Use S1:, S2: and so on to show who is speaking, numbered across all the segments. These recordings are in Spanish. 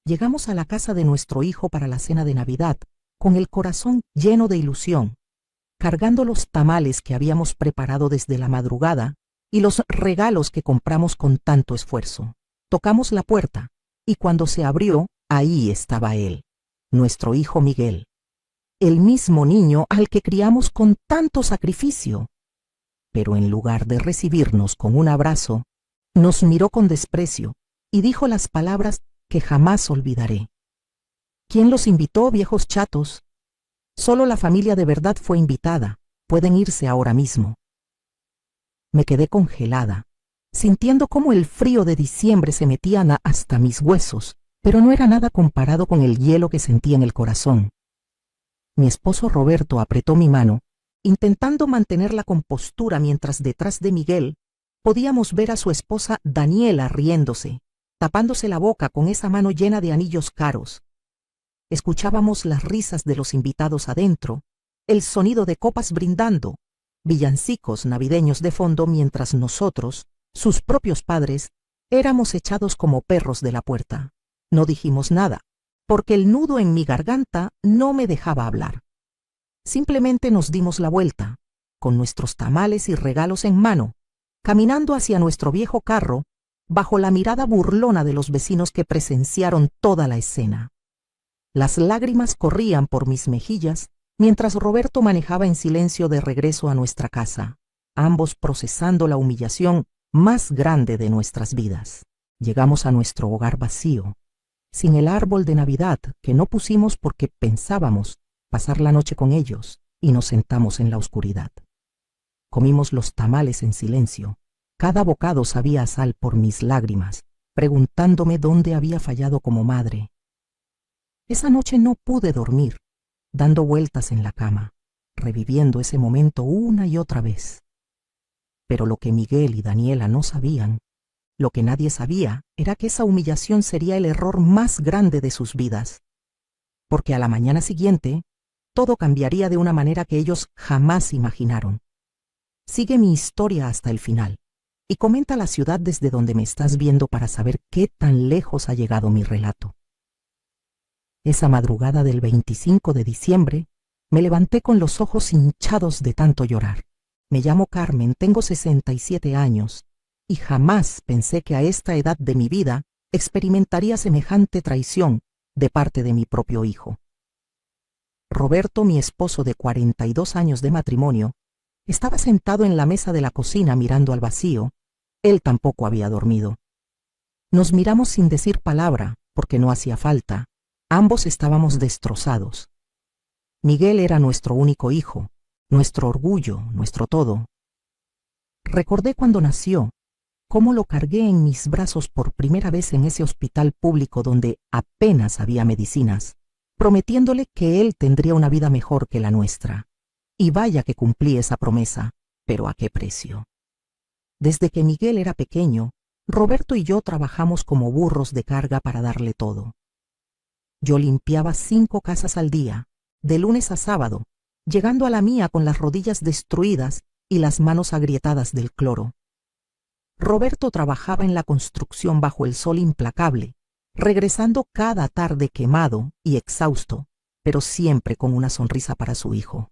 S1: Llegamos a la casa de nuestro hijo para la cena de Navidad, con el corazón lleno de ilusión, cargando los tamales que habíamos preparado desde la madrugada y los regalos que compramos con tanto esfuerzo. Tocamos la puerta, y cuando se abrió, ahí estaba él, nuestro hijo Miguel, el mismo niño al que criamos con tanto sacrificio. Pero en lugar de recibirnos con un abrazo, nos miró con desprecio y dijo las palabras que jamás olvidaré. ¿Quién los invitó, viejos chatos? Solo la familia de verdad fue invitada. Pueden irse ahora mismo. Me quedé congelada, sintiendo cómo el frío de diciembre se metía hasta mis huesos, pero no era nada comparado con el hielo que sentía en el corazón. Mi esposo Roberto apretó mi mano, intentando mantener la compostura mientras detrás de Miguel podíamos ver a su esposa Daniela riéndose, tapándose la boca con esa mano llena de anillos caros. Escuchábamos las risas de los invitados adentro, el sonido de copas brindando, villancicos navideños de fondo, mientras nosotros, sus propios padres, éramos echados como perros de la puerta. No dijimos nada, porque el nudo en mi garganta no me dejaba hablar. Simplemente nos dimos la vuelta, con nuestros tamales y regalos en mano, caminando hacia nuestro viejo carro, bajo la mirada burlona de los vecinos que presenciaron toda la escena. Las lágrimas corrían por mis mejillas mientras Roberto manejaba en silencio de regreso a nuestra casa, ambos procesando la humillación más grande de nuestras vidas. Llegamos a nuestro hogar vacío, sin el árbol de Navidad que no pusimos porque pensábamos pasar la noche con ellos, y nos sentamos en la oscuridad. Comimos los tamales en silencio. Cada bocado sabía a sal por mis lágrimas, preguntándome dónde había fallado como madre. Esa noche no pude dormir, dando vueltas en la cama, reviviendo ese momento una y otra vez. Pero lo que Miguel y Daniela no sabían, lo que nadie sabía, era que esa humillación sería el error más grande de sus vidas, porque a la mañana siguiente todo cambiaría de una manera que ellos jamás imaginaron. Sigue mi historia hasta el final y comenta la ciudad desde donde me estás viendo para saber qué tan lejos ha llegado mi relato. Esa madrugada del 25 de diciembre, me levanté con los ojos hinchados de tanto llorar. Me llamo Carmen, tengo 67 años, y jamás pensé que a esta edad de mi vida experimentaría semejante traición de parte de mi propio hijo. Roberto, mi esposo de 42 años de matrimonio, estaba sentado en la mesa de la cocina mirando al vacío. Él tampoco había dormido. Nos miramos sin decir palabra, porque no hacía falta. Ambos estábamos destrozados. Miguel era nuestro único hijo, nuestro orgullo, nuestro todo. Recordé cuando nació, cómo lo cargué en mis brazos por primera vez en ese hospital público donde apenas había medicinas, prometiéndole que él tendría una vida mejor que la nuestra. Y vaya que cumplí esa promesa, pero ¿a qué precio? Desde que Miguel era pequeño, Roberto y yo trabajamos como burros de carga para darle todo. Yo limpiaba 5 casas al día, de lunes a sábado, llegando a la mía con las rodillas destruidas y las manos agrietadas del cloro. Roberto trabajaba en la construcción bajo el sol implacable, regresando cada tarde quemado y exhausto, pero siempre con una sonrisa para su hijo.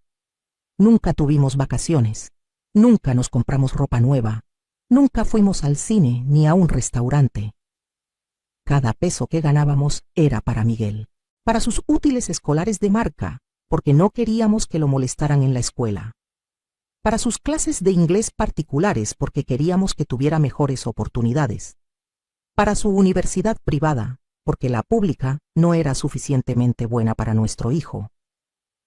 S1: Nunca tuvimos vacaciones, nunca nos compramos ropa nueva, nunca fuimos al cine ni a un restaurante. Cada peso que ganábamos era para Miguel, para sus útiles escolares de marca, porque no queríamos que lo molestaran en la escuela, para sus clases de inglés particulares, porque queríamos que tuviera mejores oportunidades, para su universidad privada, porque la pública no era suficientemente buena para nuestro hijo.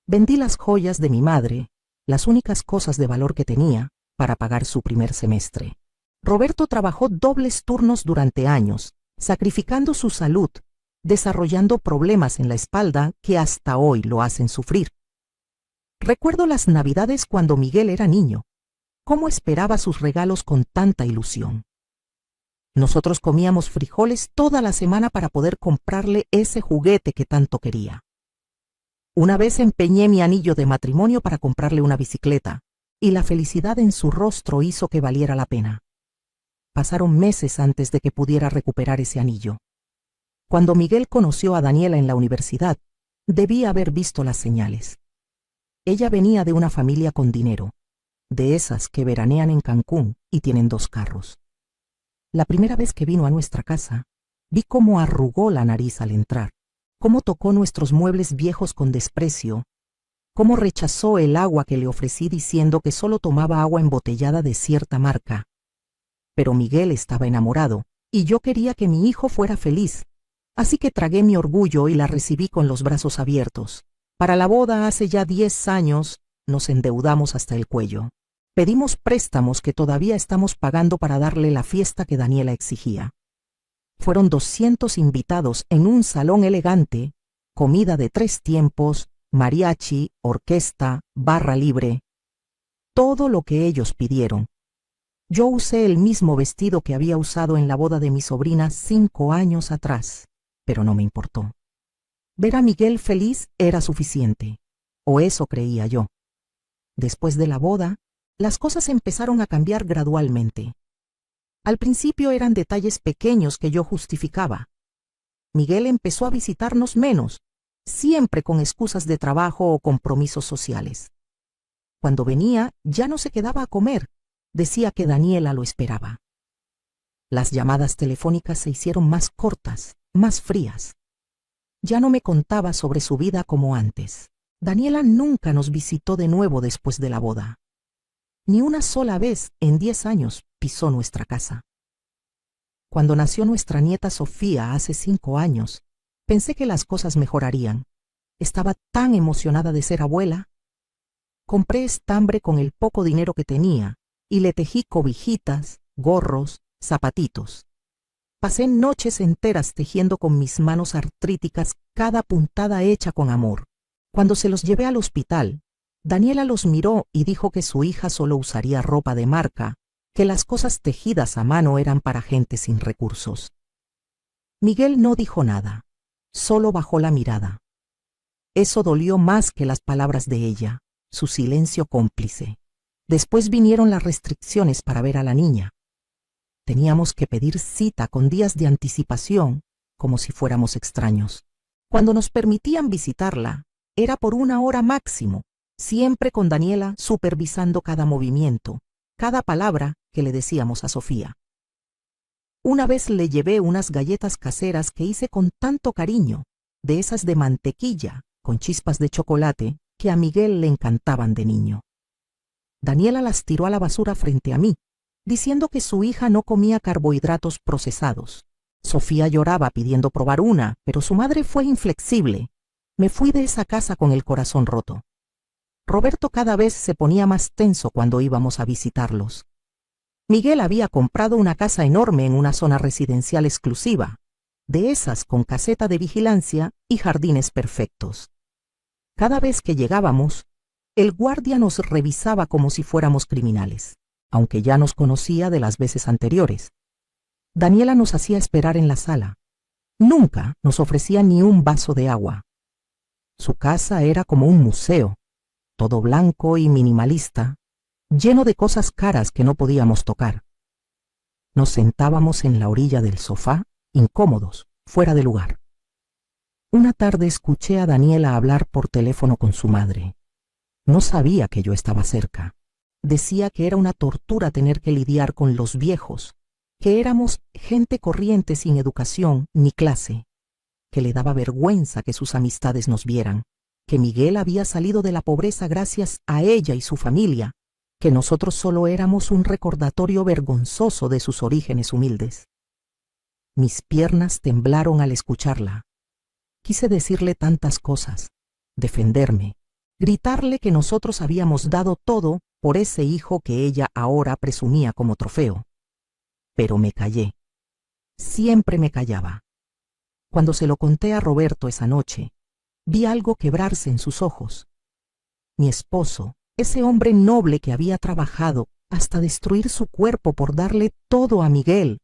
S1: Vendí las joyas de mi madre, las únicas cosas de valor que tenía, para pagar su primer semestre. Roberto trabajó dobles turnos durante años, sacrificando su salud, desarrollando problemas en la espalda que hasta hoy lo hacen sufrir. Recuerdo las Navidades cuando Miguel era niño, cómo esperaba sus regalos con tanta ilusión. Nosotros comíamos frijoles toda la semana para poder comprarle ese juguete que tanto quería. Una vez empeñé mi anillo de matrimonio para comprarle una bicicleta, y la felicidad en su rostro hizo que valiera la pena. Pasaron meses antes de que pudiera recuperar ese anillo. Cuando Miguel conoció a Daniela en la universidad, debía haber visto las señales. Ella venía de una familia con dinero, de esas que veranean en Cancún y tienen 2 carros. La primera vez que vino a nuestra casa, vi cómo arrugó la nariz al entrar, cómo tocó nuestros muebles viejos con desprecio, cómo rechazó el agua que le ofrecí diciendo que solo tomaba agua embotellada de cierta marca. Pero Miguel estaba enamorado y yo quería que mi hijo fuera feliz, así que tragué mi orgullo y la recibí con los brazos abiertos. Para la boda hace ya 10 años nos endeudamos hasta el cuello. Pedimos préstamos que todavía estamos pagando para darle la fiesta que Daniela exigía. Fueron 200 invitados en un salón elegante, comida de 3 tiempos, mariachi, orquesta, barra libre. Todo lo que ellos pidieron. Yo usé el mismo vestido que había usado en la boda de mi sobrina 5 años atrás, pero no me importó. Ver a Miguel feliz era suficiente, o eso creía yo. Después de la boda, las cosas empezaron a cambiar gradualmente. Al principio eran detalles pequeños que yo justificaba. Miguel empezó a visitarnos menos, siempre con excusas de trabajo o compromisos sociales. Cuando venía, ya no se quedaba a comer, decía que Daniela lo esperaba. Las llamadas telefónicas se hicieron más cortas, más frías. Ya no me contaba sobre su vida como antes. Daniela nunca nos visitó de nuevo después de la boda. Ni una sola vez en 10 años pisó nuestra casa. Cuando nació nuestra nieta Sofía hace 5 años, pensé que las cosas mejorarían. Estaba tan emocionada de ser abuela. Compré estambre con el poco dinero que tenía y le tejí cobijitas, gorros, zapatitos. Pasé noches enteras tejiendo con mis manos artríticas cada puntada hecha con amor. Cuando se los llevé al hospital, Daniela los miró y dijo que su hija solo usaría ropa de marca, que las cosas tejidas a mano eran para gente sin recursos. Miguel no dijo nada, solo bajó la mirada. Eso dolió más que las palabras de ella, su silencio cómplice. Después vinieron las restricciones para ver a la niña. Teníamos que pedir cita con días de anticipación, como si fuéramos extraños. Cuando nos permitían visitarla, era por 1 hora máximo, siempre con Daniela supervisando cada movimiento, cada palabra que le decíamos a Sofía. Una vez le llevé unas galletas caseras que hice con tanto cariño, de esas de mantequilla, con chispas de chocolate, que a Miguel le encantaban de niño. Daniela las tiró a la basura frente a mí, diciendo que su hija no comía carbohidratos procesados. Sofía lloraba pidiendo probar una, pero su madre fue inflexible. Me fui de esa casa con el corazón roto. Roberto cada vez se ponía más tenso cuando íbamos a visitarlos. Miguel había comprado una casa enorme en una zona residencial exclusiva, de esas con caseta de vigilancia y jardines perfectos. Cada vez que llegábamos, el guardia nos revisaba como si fuéramos criminales, aunque ya nos conocía de las veces anteriores. Daniela nos hacía esperar en la sala. Nunca nos ofrecía ni un vaso de agua. Su casa era como un museo, todo blanco y minimalista, lleno de cosas caras que no podíamos tocar. Nos sentábamos en la orilla del sofá, incómodos, fuera de lugar. Una tarde escuché a Daniela hablar por teléfono con su madre. No sabía que yo estaba cerca. Decía que era una tortura tener que lidiar con los viejos, que éramos gente corriente sin educación ni clase, que le daba vergüenza que sus amistades nos vieran, que Miguel había salido de la pobreza gracias a ella y su familia, que nosotros solo éramos un recordatorio vergonzoso de sus orígenes humildes. Mis piernas temblaron al escucharla. Quise decirle tantas cosas, defenderme, gritarle que nosotros habíamos dado todo por ese hijo que ella ahora presumía como trofeo. Pero me callé. Siempre me callaba. Cuando se lo conté a Roberto esa noche, vi algo quebrarse en sus ojos. Mi esposo, ese hombre noble que había trabajado hasta destruir su cuerpo por darle todo a Miguel,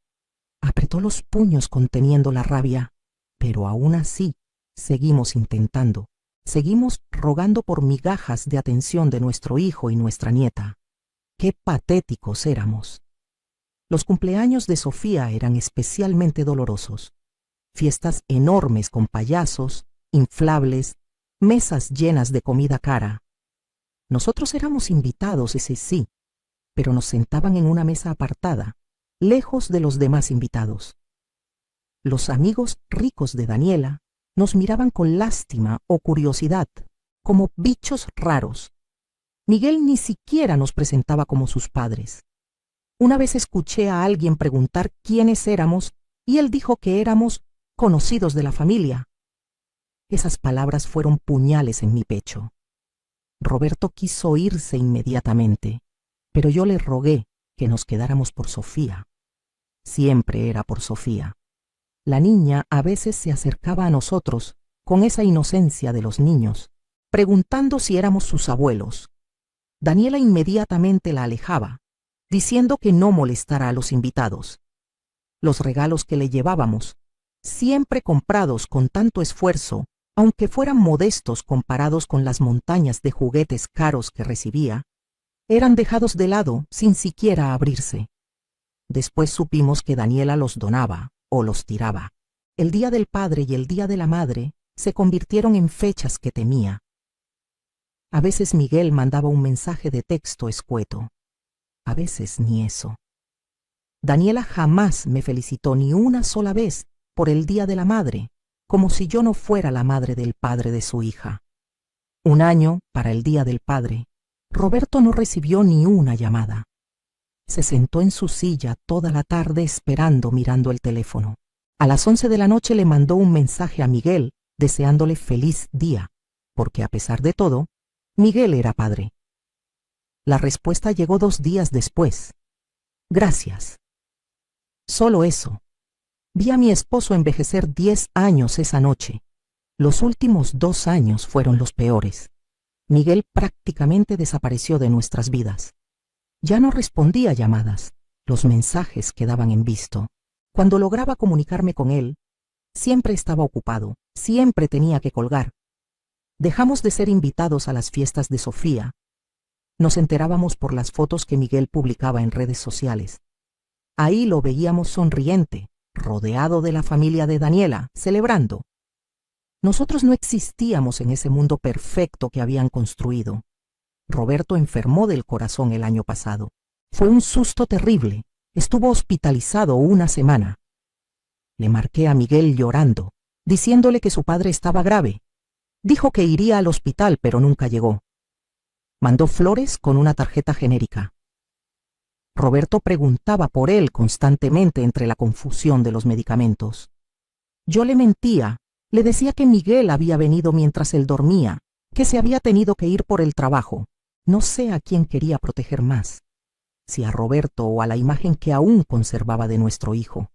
S1: apretó los puños conteniendo la rabia, pero aún así seguimos intentando. Seguimos rogando por migajas de atención de nuestro hijo y nuestra nieta. ¡Qué patéticos éramos! Los cumpleaños de Sofía eran especialmente dolorosos. fiestas enormes con payasos, inflables, mesas llenas de comida cara. Nosotros éramos invitados, ese sí, pero nos sentaban en una mesa apartada, lejos de los demás invitados. Los amigos ricos de Daniela nos miraban con lástima o curiosidad, como bichos raros. Miguel ni siquiera nos presentaba como sus padres. Una vez escuché a alguien preguntar quiénes éramos y él dijo que éramos conocidos de la familia. Esas palabras fueron puñales en mi pecho. Roberto quiso irse inmediatamente, pero yo le rogué que nos quedáramos por Sofía. Siempre era por Sofía. La niña a veces se acercaba a nosotros con esa inocencia de los niños, preguntando si éramos sus abuelos. Daniela inmediatamente la alejaba, diciendo que no molestara a los invitados. Los regalos que le llevábamos, siempre comprados con tanto esfuerzo, aunque fueran modestos comparados con las montañas de juguetes caros que recibía, eran dejados de lado sin siquiera abrirse. Después supimos que Daniela los donaba o los tiraba. El Día del Padre y el Día de la Madre se convirtieron en fechas que temía. A veces Miguel mandaba un mensaje de texto escueto. A veces ni eso. Daniela jamás me felicitó ni una sola vez por el Día de la Madre, como si yo no fuera la madre del padre de su hija. Un año, para el Día del Padre, Roberto no recibió ni una llamada. Se sentó en su silla toda la tarde esperando, mirando el teléfono. A las 11 de la noche le mandó un mensaje a Miguel deseándole feliz día, porque a pesar de todo, Miguel era padre. La respuesta llegó 2 días después. Gracias. Solo eso. Vi a mi esposo envejecer 10 años esa noche. Los últimos 2 años fueron los peores. Miguel prácticamente desapareció de nuestras vidas. Ya no respondía a llamadas. Los mensajes quedaban en visto. Cuando lograba comunicarme con él, siempre estaba ocupado, siempre tenía que colgar. Dejamos de ser invitados a las fiestas de Sofía. Nos enterábamos por las fotos que Miguel publicaba en redes sociales. Ahí lo veíamos sonriente, rodeado de la familia de Daniela, celebrando. Nosotros no existíamos en ese mundo perfecto que habían construido. Roberto enfermó del corazón el año pasado. Fue un susto terrible. Estuvo hospitalizado 1 semana. Le marqué a Miguel llorando, diciéndole que su padre estaba grave. Dijo que iría al hospital, pero nunca llegó. Mandó flores con una tarjeta genérica. Roberto preguntaba por él constantemente entre la confusión de los medicamentos. Yo le mentía, le decía que Miguel había venido mientras él dormía, que se había tenido que ir por el trabajo. No sé a quién quería proteger más, si a Roberto o a la imagen que aún conservaba de nuestro hijo.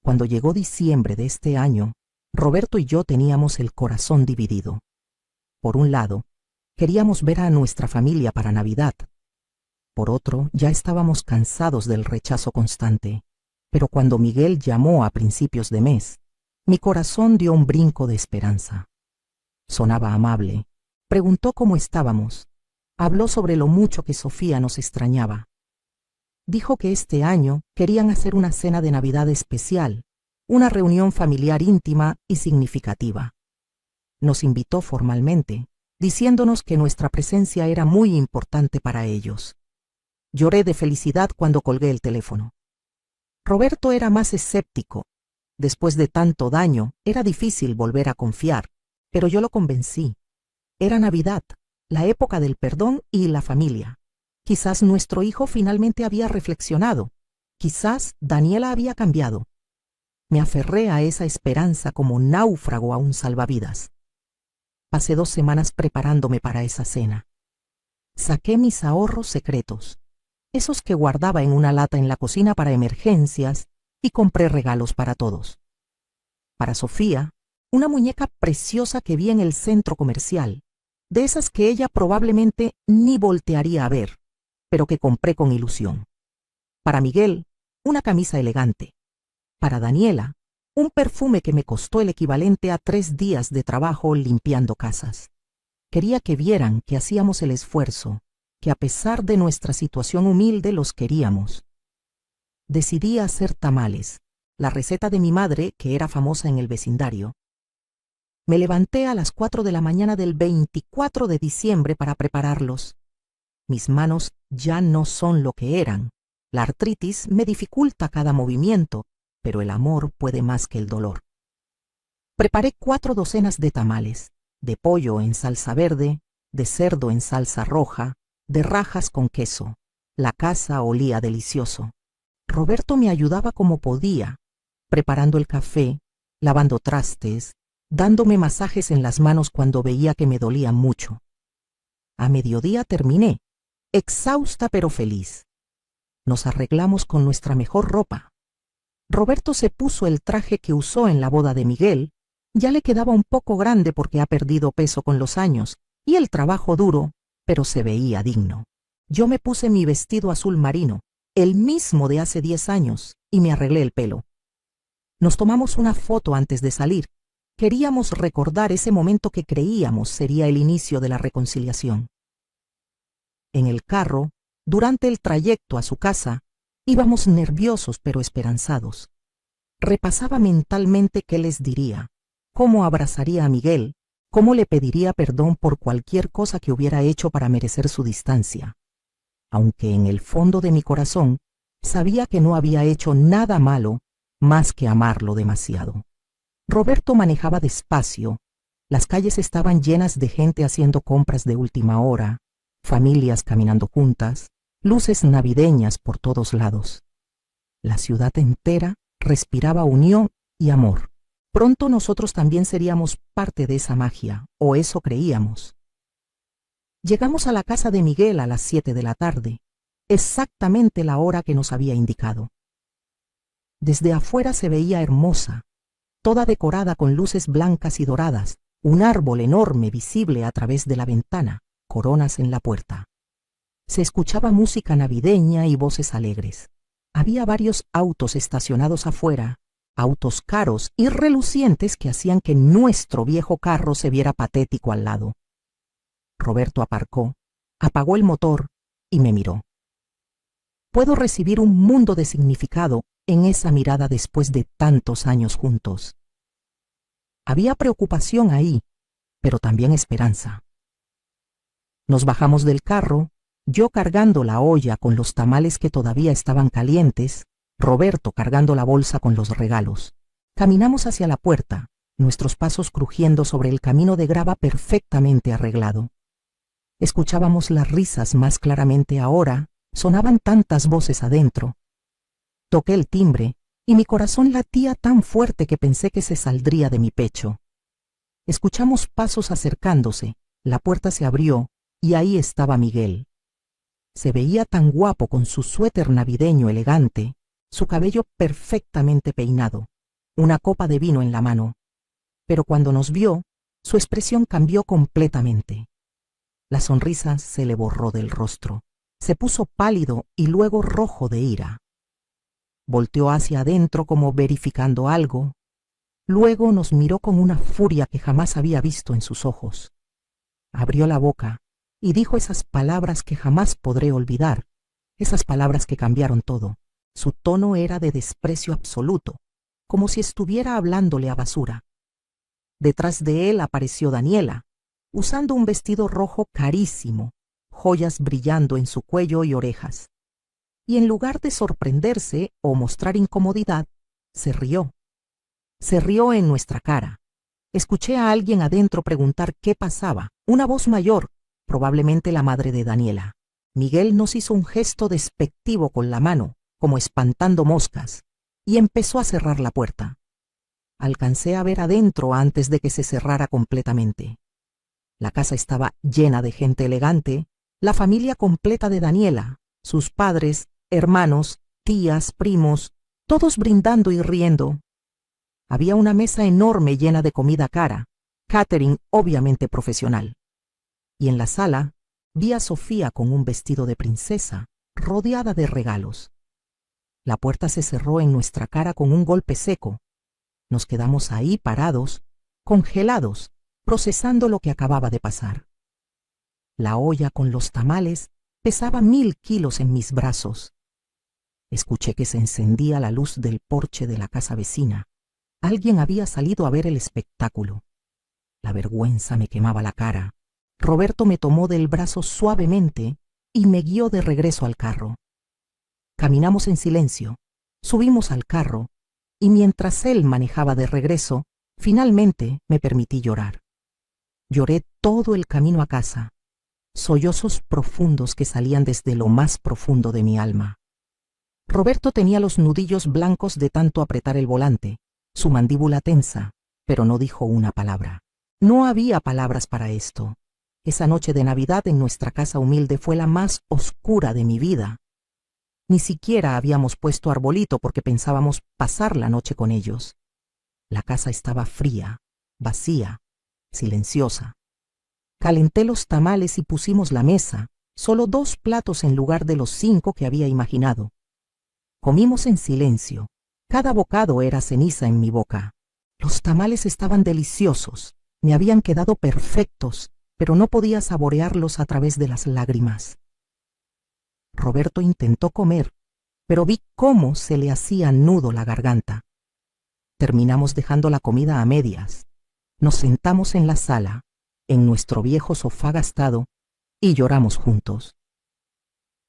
S1: Cuando llegó diciembre de este año, Roberto y yo teníamos el corazón dividido. Por un lado, queríamos ver a nuestra familia para Navidad. Por otro, ya estábamos cansados del rechazo constante. Pero cuando Miguel llamó a principios de mes, mi corazón dio un brinco de esperanza. Sonaba amable, preguntó cómo estábamos, habló sobre lo mucho que Sofía nos extrañaba. Dijo que este año querían hacer una cena de Navidad especial, una reunión familiar íntima y significativa. Nos invitó formalmente, diciéndonos que nuestra presencia era muy importante para ellos. Lloré de felicidad cuando colgué el teléfono. Roberto era más escéptico. Después de tanto daño, era difícil volver a confiar, pero yo lo convencí. Era Navidad, la época del perdón y la familia. Quizás nuestro hijo finalmente había reflexionado. Quizás Daniela había cambiado. Me aferré a esa esperanza como náufrago a un salvavidas. Pasé 2 semanas preparándome para esa cena. Saqué mis ahorros secretos, esos que guardaba en una lata en la cocina para emergencias, y compré regalos para todos. Para Sofía, una muñeca preciosa que vi en el centro comercial, de esas que ella probablemente ni voltearía a ver, pero que compré con ilusión. Para Miguel, una camisa elegante. Para Daniela, un perfume que me costó el equivalente a 3 días de trabajo limpiando casas. Quería que vieran que hacíamos el esfuerzo, que a pesar de nuestra situación humilde los queríamos. Decidí hacer tamales, la receta de mi madre, que era famosa en el vecindario. Me levanté a las 4 de la mañana del 24 de diciembre para prepararlos. Mis manos ya no son lo que eran. La artritis me dificulta cada movimiento, pero el amor puede más que el dolor. Preparé 4 docenas de tamales, de pollo en salsa verde, de cerdo en salsa roja, de rajas con queso. La casa olía delicioso. Roberto me ayudaba como podía, preparando el café, lavando trastes, dándome masajes en las manos cuando veía que me dolían mucho. A mediodía terminé, exhausta pero feliz. Nos arreglamos con nuestra mejor ropa. Roberto se puso el traje que usó en la boda de Miguel. Ya le quedaba un poco grande porque ha perdido peso con los años y el trabajo duro, pero se veía digno. Yo me puse mi vestido azul marino, el mismo de hace 10 años, y me arreglé el pelo. Nos tomamos una foto antes de salir. Queríamos recordar ese momento que creíamos sería el inicio de la reconciliación. En el carro, durante el trayecto a su casa, íbamos nerviosos pero esperanzados. Repasaba mentalmente qué les diría, cómo abrazaría a Miguel, cómo le pediría perdón por cualquier cosa que hubiera hecho para merecer su distancia. Aunque en el fondo de mi corazón sabía que no había hecho nada malo más que amarlo demasiado. Roberto manejaba despacio. Las calles estaban llenas de gente haciendo compras de última hora, familias caminando juntas, luces navideñas por todos lados. La ciudad entera respiraba unión y amor. Pronto nosotros también seríamos parte de esa magia, o eso creíamos. Llegamos a la casa de Miguel a las 7 de la tarde, exactamente la hora que nos había indicado. Desde afuera se veía hermosa, toda decorada con luces blancas y doradas, un árbol enorme visible a través de la ventana, coronas en la puerta. Se escuchaba música navideña y voces alegres. Había varios autos estacionados afuera, autos caros y relucientes que hacían que nuestro viejo carro se viera patético al lado. Roberto aparcó, apagó el motor y me miró. Puedo recibir un mundo de significado en esa mirada después de tantos años juntos. Había preocupación ahí, pero también esperanza. Nos bajamos del carro, yo cargando la olla con los tamales que todavía estaban calientes, Roberto cargando la bolsa con los regalos. Caminamos hacia la puerta, nuestros pasos crujiendo sobre el camino de grava perfectamente arreglado. Escuchábamos las risas más claramente ahora, sonaban tantas voces adentro. Toqué el timbre y mi corazón latía tan fuerte que pensé que se saldría de mi pecho. Escuchamos pasos acercándose, la puerta se abrió y ahí estaba Miguel. Se veía tan guapo con su suéter navideño elegante, su cabello perfectamente peinado, una copa de vino en la mano. Pero cuando nos vio, su expresión cambió completamente. La sonrisa se le borró del rostro, se puso pálido y luego rojo de ira. Volteó hacia adentro como verificando algo. Luego nos miró con una furia que jamás había visto en sus ojos. Abrió la boca y dijo esas palabras que jamás podré olvidar, esas palabras que cambiaron todo. Su tono era de desprecio absoluto, como si estuviera hablándole a basura. Detrás de él apareció Daniela, usando un vestido rojo carísimo, joyas brillando en su cuello y orejas. Y en lugar de sorprenderse o mostrar incomodidad, se rió. Se rió en nuestra cara. Escuché a alguien adentro preguntar qué pasaba, una voz mayor, probablemente la madre de Daniela. Miguel nos hizo un gesto despectivo con la mano, como espantando moscas, y empezó a cerrar la puerta. Alcancé a ver adentro antes de que se cerrara completamente. La casa estaba llena de gente elegante, la familia completa de Daniela, sus padres, hermanos, tías, primos, todos brindando y riendo. Había una mesa enorme llena de comida cara, catering obviamente profesional. Y en la sala vi a Sofía con un vestido de princesa, rodeada de regalos. La puerta se cerró en nuestra cara con un golpe seco. Nos quedamos ahí parados, congelados, procesando lo que acababa de pasar. La olla con los tamales pesaba 1000 kilos en mis brazos. Escuché que se encendía la luz del porche de la casa vecina. Alguien había salido a ver el espectáculo. La vergüenza me quemaba la cara. Roberto me tomó del brazo suavemente y me guió de regreso al carro. Caminamos en silencio, subimos al carro y mientras él manejaba de regreso, finalmente me permití llorar. Lloré todo el camino a casa, sollozos profundos que salían desde lo más profundo de mi alma. Roberto tenía los nudillos blancos de tanto apretar el volante, su mandíbula tensa, pero no dijo una palabra. No había palabras para esto. Esa noche de Navidad en nuestra casa humilde fue la más oscura de mi vida. Ni siquiera habíamos puesto arbolito porque pensábamos pasar la noche con ellos. La casa estaba fría, vacía, silenciosa. Calenté los tamales y pusimos la mesa, solo 2 platos en lugar de los 5 que había imaginado. Comimos en silencio. Cada bocado era ceniza en mi boca. Los tamales estaban deliciosos, me habían quedado perfectos, pero no podía saborearlos a través de las lágrimas. Roberto intentó comer, pero vi cómo se le hacía nudo la garganta. Terminamos dejando la comida a medias. Nos sentamos en la sala, en nuestro viejo sofá gastado, y lloramos juntos.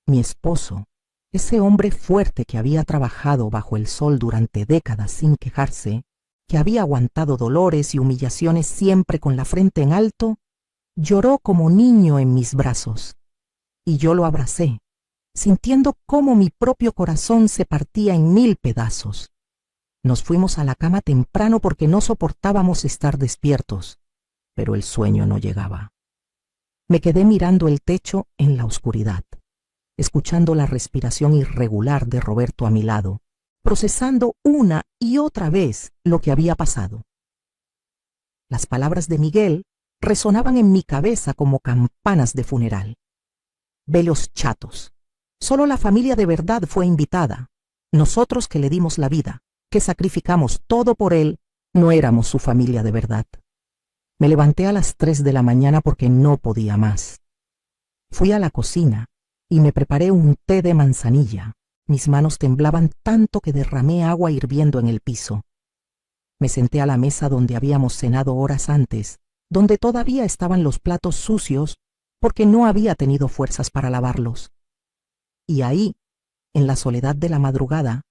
S1: Mi esposo, ese hombre fuerte que había trabajado bajo el sol durante décadas sin quejarse, que había aguantado dolores y humillaciones siempre con la frente en alto, lloró como niño en mis brazos, y yo lo abracé, sintiendo cómo mi propio corazón se partía en 1000 pedazos. Nos fuimos a la cama temprano porque no soportábamos estar despiertos, pero el sueño no llegaba. Me quedé mirando el techo en la oscuridad, escuchando la respiración irregular de Roberto a mi lado, procesando una y otra vez lo que había pasado. Las palabras de Miguel resonaban en mi cabeza como campanas de funeral. Velos chatos. Solo la familia de verdad fue invitada. Nosotros que le dimos la vida, que sacrificamos todo por él, no éramos su familia de verdad. Me levanté a las 3 de la mañana porque no podía más. Fui a la cocina y me preparé un té de manzanilla. Mis manos temblaban tanto que derramé agua hirviendo en el piso. Me senté a la mesa donde habíamos cenado horas antes, donde todavía estaban los platos sucios porque no había tenido fuerzas para lavarlos. Y ahí, en la soledad de la madrugada,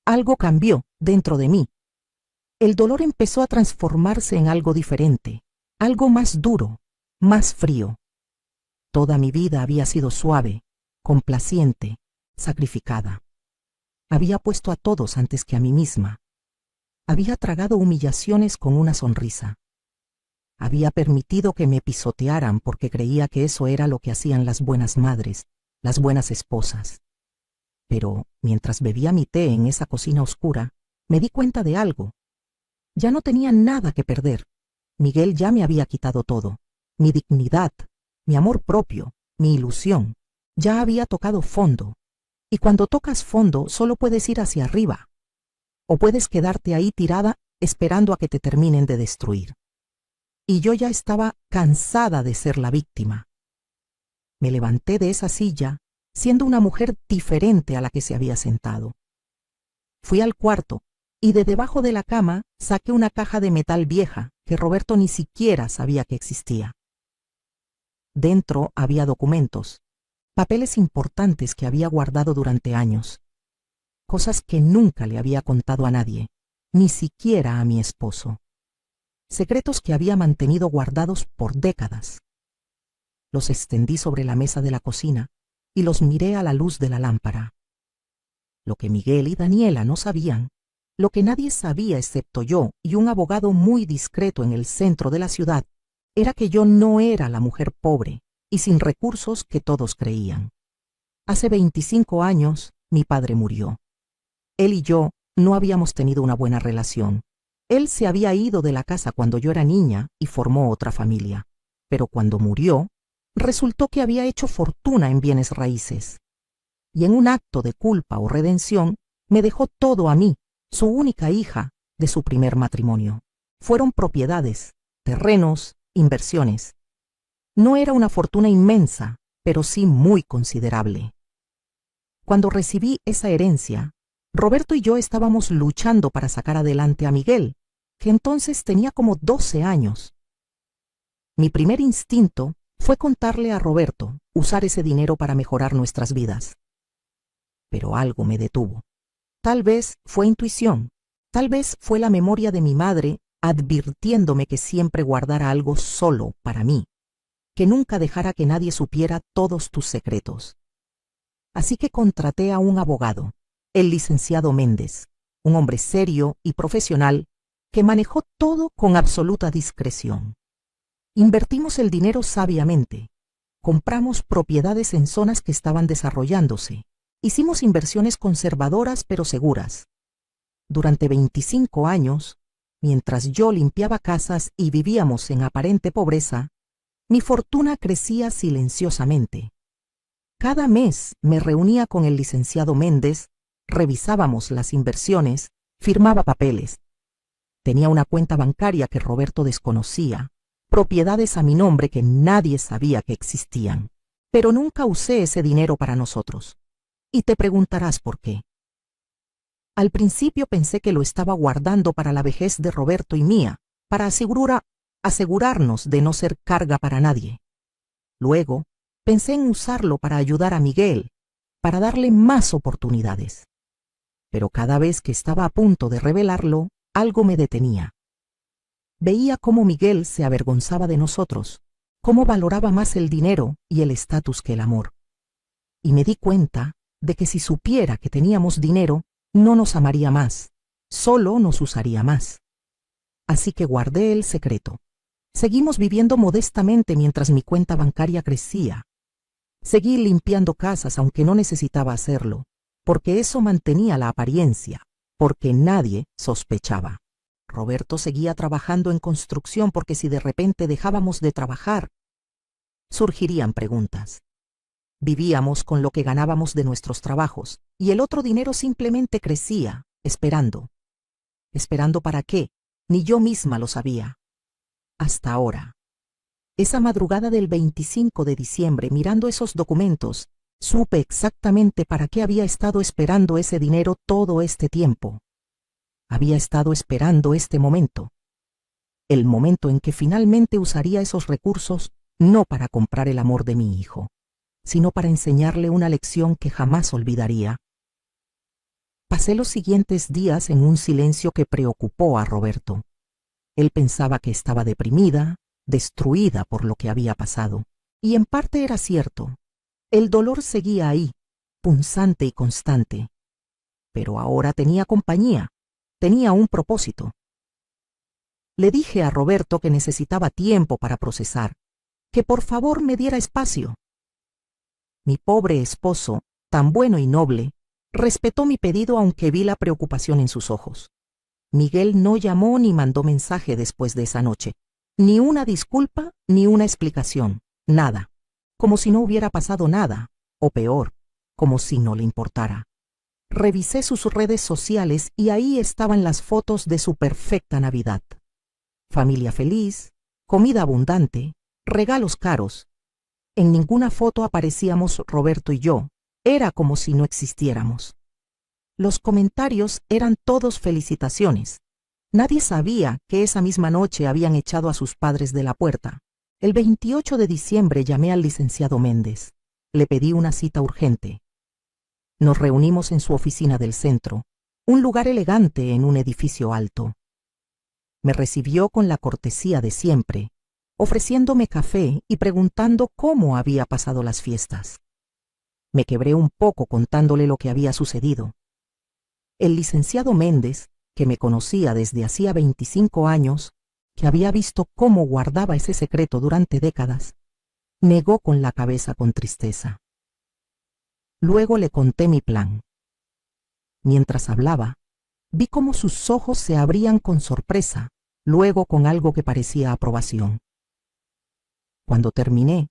S1: algo cambió dentro de mí. El dolor empezó a transformarse en algo diferente, algo más duro, más frío. Toda mi vida había sido suave, complaciente, sacrificada. Había puesto a todos antes que a mí misma. Había tragado humillaciones con una sonrisa. Había permitido que me pisotearan porque creía que eso era lo que hacían las buenas madres, las buenas esposas. Pero mientras bebía mi té en esa cocina oscura, me di cuenta de algo. Ya no tenía nada que perder. Miguel ya me había quitado todo. Mi dignidad, mi amor propio, mi ilusión. Ya había tocado fondo. Y cuando tocas fondo solo puedes ir hacia arriba. O puedes quedarte ahí tirada esperando a que te terminen de destruir. Y yo ya estaba cansada de ser la víctima. Me levanté de esa silla, siendo una mujer diferente a la que se había sentado. Fui al cuarto y de debajo de la cama saqué una caja de metal vieja que Roberto ni siquiera sabía que existía. Dentro había documentos, papeles importantes que había guardado durante años, cosas que nunca le había contado a nadie, ni siquiera a mi esposo. Secretos que había mantenido guardados por décadas. Los extendí sobre la mesa de la cocina y los miré a la luz de la lámpara. Lo que Miguel y Daniela no sabían, lo que nadie sabía excepto yo y un abogado muy discreto en el centro de la ciudad, era que yo no era la mujer pobre y sin recursos que todos creían. Hace 25 años mi padre murió. Él y yo no habíamos tenido una buena relación. Él se había ido de la casa cuando yo era niña y formó otra familia. Pero cuando murió, resultó que había hecho fortuna en bienes raíces. Y en un acto de culpa o redención, me dejó todo a mí, su única hija de su primer matrimonio. Fueron propiedades, terrenos, inversiones. No era una fortuna inmensa, pero sí muy considerable. Cuando recibí esa herencia, Roberto y yo estábamos luchando para sacar adelante a Miguel, que entonces tenía como 12 años. Mi primer instinto fue contarle a Roberto usar ese dinero para mejorar nuestras vidas. Pero algo me detuvo. Tal vez fue intuición, tal vez fue la memoria de mi madre advirtiéndome que siempre guardara algo solo para mí, que nunca dejara que nadie supiera todos tus secretos. Así que contraté a un abogado, el licenciado Méndez, un hombre serio y profesional que manejó todo con absoluta discreción. Invertimos el dinero sabiamente, compramos propiedades en zonas que estaban desarrollándose, hicimos inversiones conservadoras pero seguras. Durante 25 años, mientras yo limpiaba casas y vivíamos en aparente pobreza, mi fortuna crecía silenciosamente. Cada mes me reunía con el licenciado Méndez, revisábamos las inversiones, firmaba papeles. Tenía una cuenta bancaria que Roberto desconocía, propiedades a mi nombre que nadie sabía que existían. Pero nunca usé ese dinero para nosotros. Y te preguntarás por qué. Al principio pensé que lo estaba guardando para la vejez de Roberto y mía, para asegurarnos de no ser carga para nadie. Luego, pensé en usarlo para ayudar a Miguel, para darle más oportunidades. Pero cada vez que estaba a punto de revelarlo, algo me detenía. Veía cómo Miguel se avergonzaba de nosotros, cómo valoraba más el dinero y el estatus que el amor. Y me di cuenta de que si supiera que teníamos dinero, no nos amaría más, solo nos usaría más. Así que guardé el secreto. Seguimos viviendo modestamente mientras mi cuenta bancaria crecía. Seguí limpiando casas aunque no necesitaba hacerlo, porque eso mantenía la apariencia, porque nadie sospechaba. Roberto seguía trabajando en construcción porque si de repente dejábamos de trabajar, surgirían preguntas. Vivíamos con lo que ganábamos de nuestros trabajos, y el otro dinero simplemente crecía, esperando. ¿Esperando para qué? Ni yo misma lo sabía. Hasta ahora. Esa madrugada del 25 de diciembre, mirando esos documentos, supe exactamente para qué había estado esperando ese dinero todo este tiempo. Había estado esperando este momento. El momento en que finalmente usaría esos recursos no para comprar el amor de mi hijo, sino para enseñarle una lección que jamás olvidaría. Pasé los siguientes días en un silencio que preocupó a Roberto. Él pensaba que estaba deprimida, destruida por lo que había pasado. Y en parte era cierto. El dolor seguía ahí, punzante y constante. Pero ahora tenía compañía, tenía un propósito. Le dije a Roberto que necesitaba tiempo para procesar, que por favor me diera espacio. Mi pobre esposo, tan bueno y noble, respetó mi pedido aunque vi la preocupación en sus ojos. Miguel no llamó ni mandó mensaje después de esa noche. Ni una disculpa, ni una explicación, nada. Como si no hubiera pasado nada, o peor, como si no le importara. Revisé sus redes sociales y ahí estaban las fotos de su perfecta Navidad. Familia feliz, comida abundante, regalos caros. En ninguna foto aparecíamos Roberto y yo. Era como si no existiéramos. Los comentarios eran todos felicitaciones. Nadie sabía que esa misma noche habían echado a sus padres de la puerta. El 28 de diciembre llamé al licenciado Méndez. Le pedí una cita urgente. Nos reunimos en su oficina del centro, un lugar elegante en un edificio alto. Me recibió con la cortesía de siempre, ofreciéndome café y preguntando cómo había pasado las fiestas. Me quebré un poco contándole lo que había sucedido. El licenciado Méndez, que me conocía desde hacía 25 años, que había visto cómo guardaba ese secreto durante décadas, negó con la cabeza con tristeza. Luego le conté mi plan. Mientras hablaba, vi cómo sus ojos se abrían con sorpresa, luego con algo que parecía aprobación. Cuando terminé,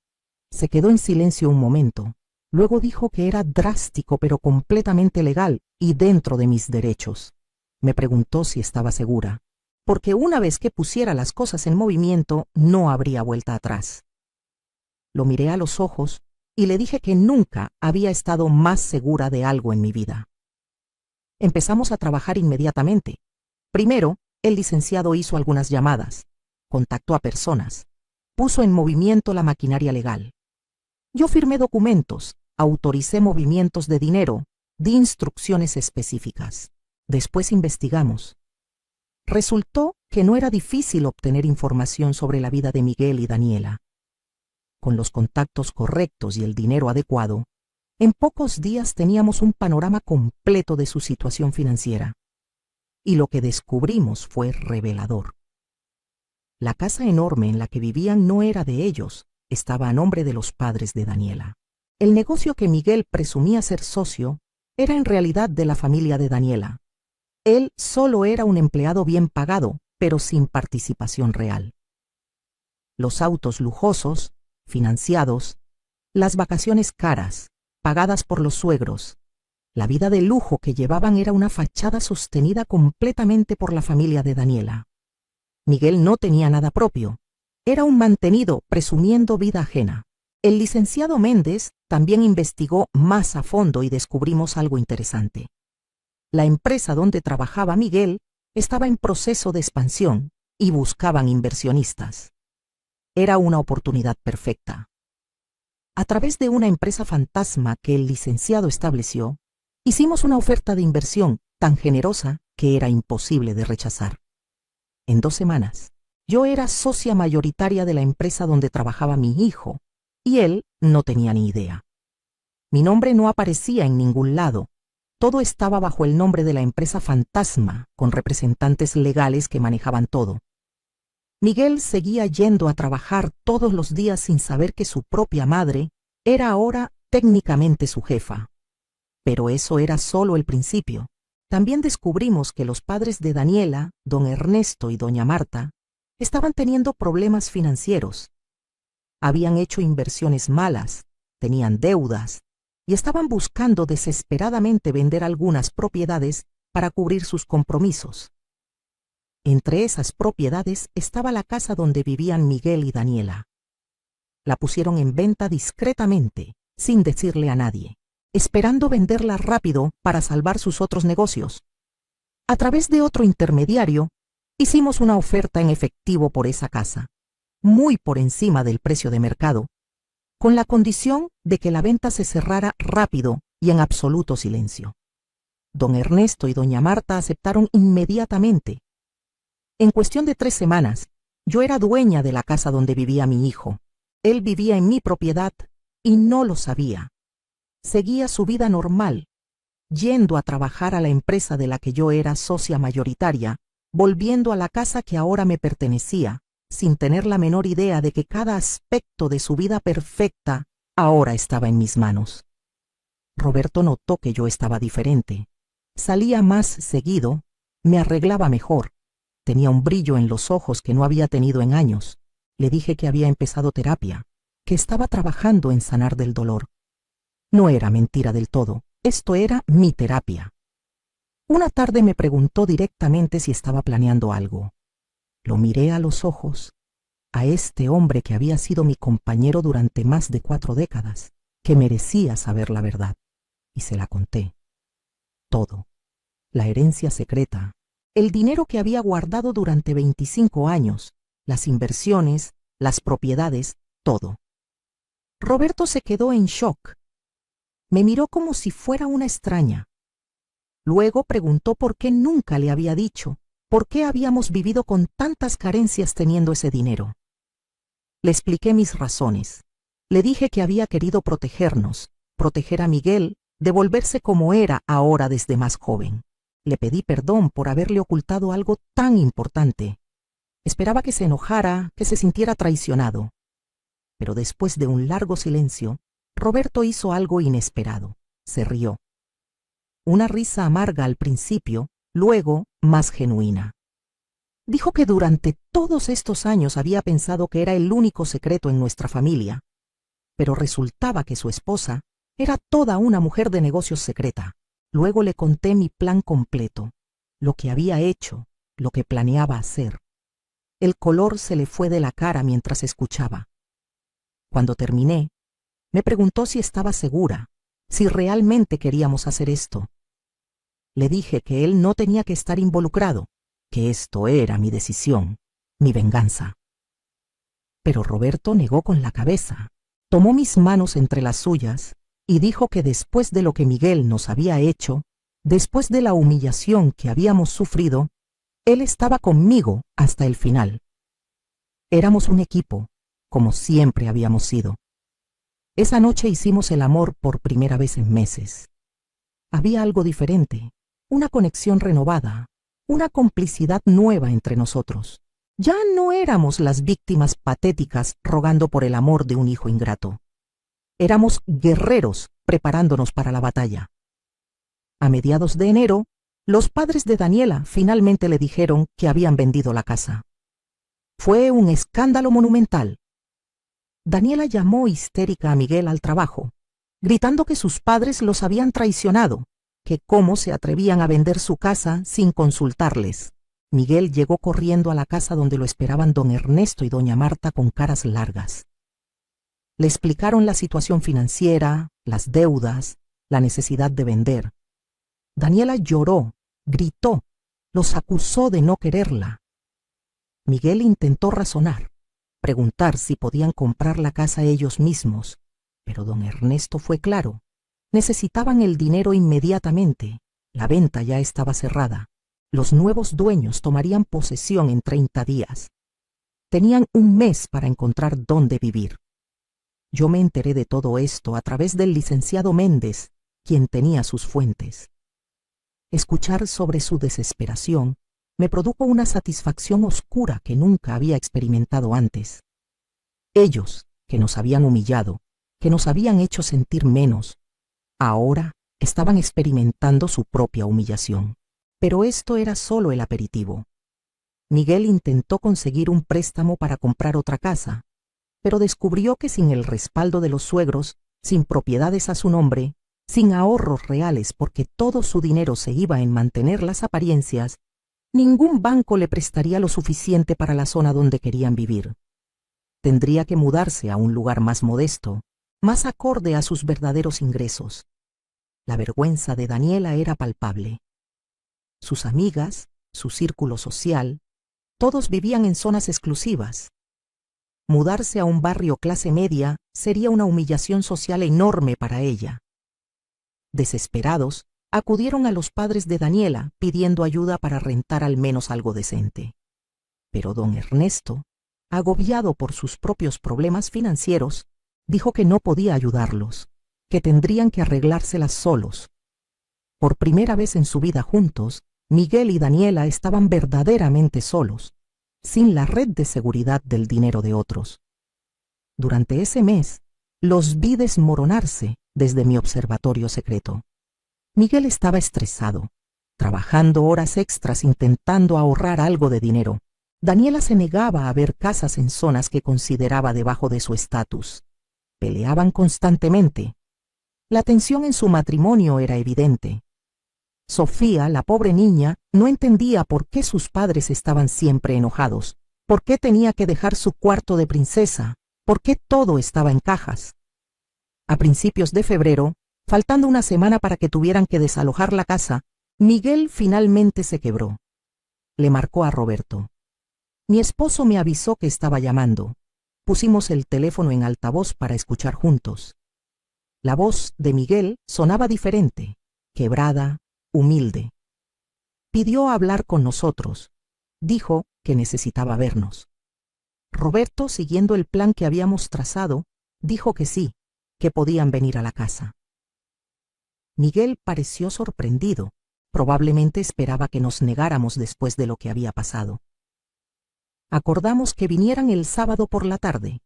S1: se quedó en silencio un momento. Luego dijo que era drástico pero completamente legal y dentro de mis derechos. Me preguntó si estaba segura, porque una vez que pusiera las cosas en movimiento no habría vuelta atrás. Lo miré a los ojos y le dije que nunca había estado más segura de algo en mi vida. Empezamos a trabajar inmediatamente. Primero, el licenciado hizo algunas llamadas, contactó a personas, puso en movimiento la maquinaria legal. Yo firmé documentos, autoricé movimientos de dinero, di instrucciones específicas. Después investigamos. Resultó que no era difícil obtener información sobre la vida de Miguel y Daniela. Con los contactos correctos y el dinero adecuado, en pocos días teníamos un panorama completo de su situación financiera. Y lo que descubrimos fue revelador. La casa enorme en la que vivían no era de ellos, estaba a nombre de los padres de Daniela. El negocio que Miguel presumía ser socio era en realidad de la familia de Daniela. Él solo era un empleado bien pagado, pero sin participación real. Los autos lujosos, financiados, las vacaciones caras, pagadas por los suegros, la vida de lujo que llevaban era una fachada sostenida completamente por la familia de Daniela. Miguel no tenía nada propio. Era un mantenido presumiendo vida ajena. El licenciado Méndez también investigó más a fondo y descubrimos algo interesante. La empresa donde trabajaba Miguel estaba en proceso de expansión y buscaban inversionistas. Era una oportunidad perfecta. A través de una empresa fantasma que el licenciado estableció, hicimos una oferta de inversión tan generosa que era imposible de rechazar. En 2 semanas, yo era socia mayoritaria de la empresa donde trabajaba mi hijo, y él no tenía ni idea. Mi nombre no aparecía en ningún lado. Todo estaba bajo el nombre de la empresa fantasma, con representantes legales que manejaban todo. Miguel seguía yendo a trabajar todos los días sin saber que su propia madre era ahora técnicamente su jefa. Pero eso era solo el principio. También descubrimos que los padres de Daniela, don Ernesto y doña Marta, estaban teniendo problemas financieros. Habían hecho inversiones malas, tenían deudas y estaban buscando desesperadamente vender algunas propiedades para cubrir sus compromisos. Entre esas propiedades estaba la casa donde vivían Miguel y Daniela. La pusieron en venta discretamente, sin decirle a nadie, esperando venderla rápido para salvar sus otros negocios. A través de otro intermediario, hicimos una oferta en efectivo por esa casa, muy por encima del precio de mercado, con la condición de que la venta se cerrara rápido y en absoluto silencio. Don Ernesto y doña Marta aceptaron inmediatamente. En cuestión de 3 semanas, yo era dueña de la casa donde vivía mi hijo. Él vivía en mi propiedad y no lo sabía. Seguía su vida normal, yendo a trabajar a la empresa de la que yo era socia mayoritaria, volviendo a la casa que ahora me pertenecía, sin tener la menor idea de que cada aspecto de su vida perfecta ahora estaba en mis manos. Roberto notó que yo estaba diferente. Salía más seguido, me arreglaba mejor. Tenía un brillo en los ojos que no había tenido en años. Le dije que había empezado terapia, que estaba trabajando en sanar del dolor. No era mentira del todo, esto era mi terapia. Una tarde me preguntó directamente si estaba planeando algo. Lo miré a los ojos, a este hombre que había sido mi compañero durante más de 4 décadas, que merecía saber la verdad, y se la conté. Todo, la herencia secreta, el dinero que había guardado durante 25 años, las inversiones, las propiedades, todo. Roberto se quedó en shock. Me miró como si fuera una extraña. Luego preguntó por qué nunca le había dicho, por qué habíamos vivido con tantas carencias teniendo ese dinero. Le expliqué mis razones. Le dije que había querido protegernos, proteger a Miguel, de volverse como era ahora desde más joven. Le pedí perdón por haberle ocultado algo tan importante. Esperaba que se enojara, que se sintiera traicionado. Pero después de un largo silencio, Roberto hizo algo inesperado. Se rió. Una risa amarga al principio, luego más genuina. Dijo que durante todos estos años había pensado que era el único secreto en nuestra familia, pero resultaba que su esposa era toda una mujer de negocios secreta. Luego le conté mi plan completo, lo que había hecho, lo que planeaba hacer. El color se le fue de la cara mientras escuchaba. Cuando terminé, Me preguntó si estaba segura, si realmente queríamos hacer esto. Le dije que él no tenía que estar involucrado, que esto era mi decisión, mi venganza. Pero Roberto negó con la cabeza, tomó mis manos entre las suyas y dijo que después de lo que Miguel nos había hecho, después de la humillación que habíamos sufrido, él estaba conmigo hasta el final. Éramos un equipo, como siempre habíamos sido. Esa noche hicimos el amor por primera vez en meses. Había algo diferente, una conexión renovada, una complicidad nueva entre nosotros. Ya no éramos las víctimas patéticas rogando por el amor de un hijo ingrato. Éramos guerreros preparándonos para la batalla. A mediados de enero, los padres de Daniela finalmente le dijeron que habían vendido la casa. Fue un escándalo monumental. Daniela llamó histérica a Miguel al trabajo, gritando que sus padres los habían traicionado, que cómo se atrevían a vender su casa sin consultarles. Miguel llegó corriendo a la casa donde lo esperaban don Ernesto y doña Marta con caras largas. Le explicaron la situación financiera, las deudas, la necesidad de vender. Daniela lloró, gritó, los acusó de no quererla. Miguel intentó razonar, preguntar si podían comprar la casa ellos mismos, pero don Ernesto fue claro. Necesitaban el dinero inmediatamente. La venta ya estaba cerrada. Los nuevos dueños tomarían posesión en 30 días. Tenían un mes para encontrar dónde vivir. Yo me enteré de todo esto a través del licenciado Méndez, quien tenía sus fuentes. Escuchar sobre su desesperación me produjo una satisfacción oscura que nunca había experimentado antes. Ellos, que nos habían humillado, que nos habían hecho sentir menos, ahora estaban experimentando su propia humillación. Pero esto era solo el aperitivo. Miguel intentó conseguir un préstamo para comprar otra casa, pero descubrió que sin el respaldo de los suegros, sin propiedades a su nombre, sin ahorros reales porque todo su dinero se iba en mantener las apariencias, ningún banco le prestaría lo suficiente para la zona donde querían vivir. Tendría que mudarse a un lugar más modesto, más acorde a sus verdaderos ingresos. La vergüenza de Daniela era palpable. Sus amigas, su círculo social, todos vivían en zonas exclusivas. Mudarse a un barrio clase media sería una humillación social enorme para ella. Desesperados, acudieron a los padres de Daniela pidiendo ayuda para rentar al menos algo decente. Pero don Ernesto, agobiado por sus propios problemas financieros, dijo que no podía ayudarlos, que tendrían que arreglárselas solos. Por primera vez en su vida juntos, Miguel y Daniela estaban verdaderamente solos, sin la red de seguridad del dinero de otros. Durante ese mes, los vi desmoronarse desde mi observatorio secreto. Miguel estaba estresado, trabajando horas extras intentando ahorrar algo de dinero. Daniela se negaba a ver casas en zonas que consideraba debajo de su estatus. Peleaban constantemente. La tensión en su matrimonio era evidente. Sofía, la pobre niña, no entendía por qué sus padres estaban siempre enojados, por qué tenía que dejar su cuarto de princesa, por qué todo estaba en cajas. A principios de febrero, faltando una semana para que tuvieran que desalojar la casa, Miguel finalmente se quebró. Le marcó a Roberto. Mi esposo me avisó que estaba llamando. Pusimos el teléfono en altavoz para escuchar juntos. La voz de Miguel sonaba diferente, quebrada, humilde. Pidió hablar con nosotros. Dijo que necesitaba vernos. Roberto, siguiendo el plan que habíamos trazado, dijo que sí, que podían venir a la casa. Miguel pareció sorprendido. Probablemente esperaba que nos negáramos después de lo que había pasado. Acordamos que vinieran el sábado por la tarde.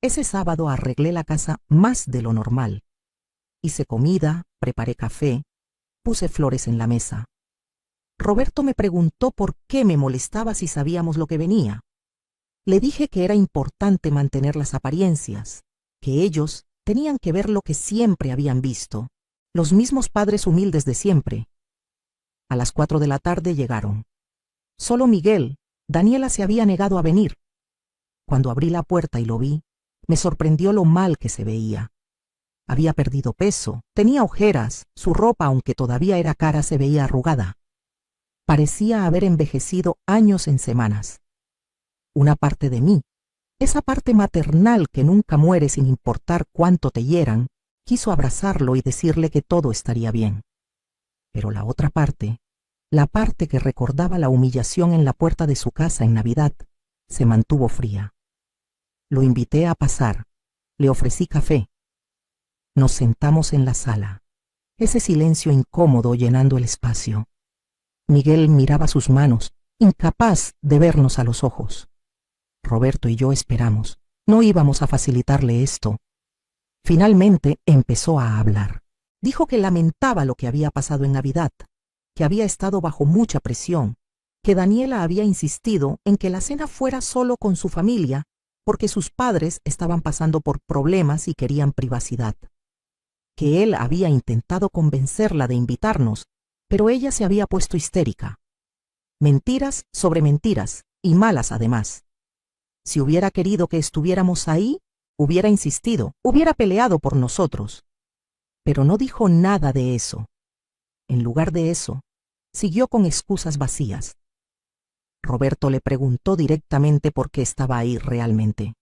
S1: Ese sábado arreglé la casa más de lo normal. Hice comida, preparé café, puse flores en la mesa. Roberto me preguntó por qué me molestaba si sabíamos lo que venía. Le dije que era importante mantener las apariencias, que ellos tenían que ver lo que siempre habían visto, los mismos padres humildes de siempre. A las 4 de la tarde llegaron. Solo Miguel, Daniela se había negado a venir. Cuando abrí la puerta y lo vi, me sorprendió lo mal que se veía. Había perdido peso, tenía ojeras, su ropa, aunque todavía era cara, se veía arrugada. Parecía haber envejecido años en semanas. Una parte de mí, esa parte maternal que nunca muere sin importar cuánto te hieran, quiso abrazarlo y decirle que todo estaría bien. Pero la otra parte, la parte que recordaba la humillación en la puerta de su casa en Navidad, se mantuvo fría. Lo invité a pasar, le ofrecí café. Nos sentamos en la sala, ese silencio incómodo llenando el espacio. Miguel miraba sus manos, incapaz de vernos a los ojos. Roberto y yo esperamos. No íbamos a facilitarle esto. Finalmente empezó a hablar. Dijo que lamentaba lo que había pasado en Navidad, que había estado bajo mucha presión, que Daniela había insistido en que la cena fuera solo con su familia porque sus padres estaban pasando por problemas y querían privacidad. Que él había intentado convencerla de invitarnos, pero ella se había puesto histérica. Mentiras sobre mentiras, y malas además. Si hubiera querido que estuviéramos ahí, hubiera insistido, hubiera peleado por nosotros. Pero no dijo nada de eso. En lugar de eso, siguió con excusas vacías. Roberto le preguntó directamente por qué estaba ahí realmente.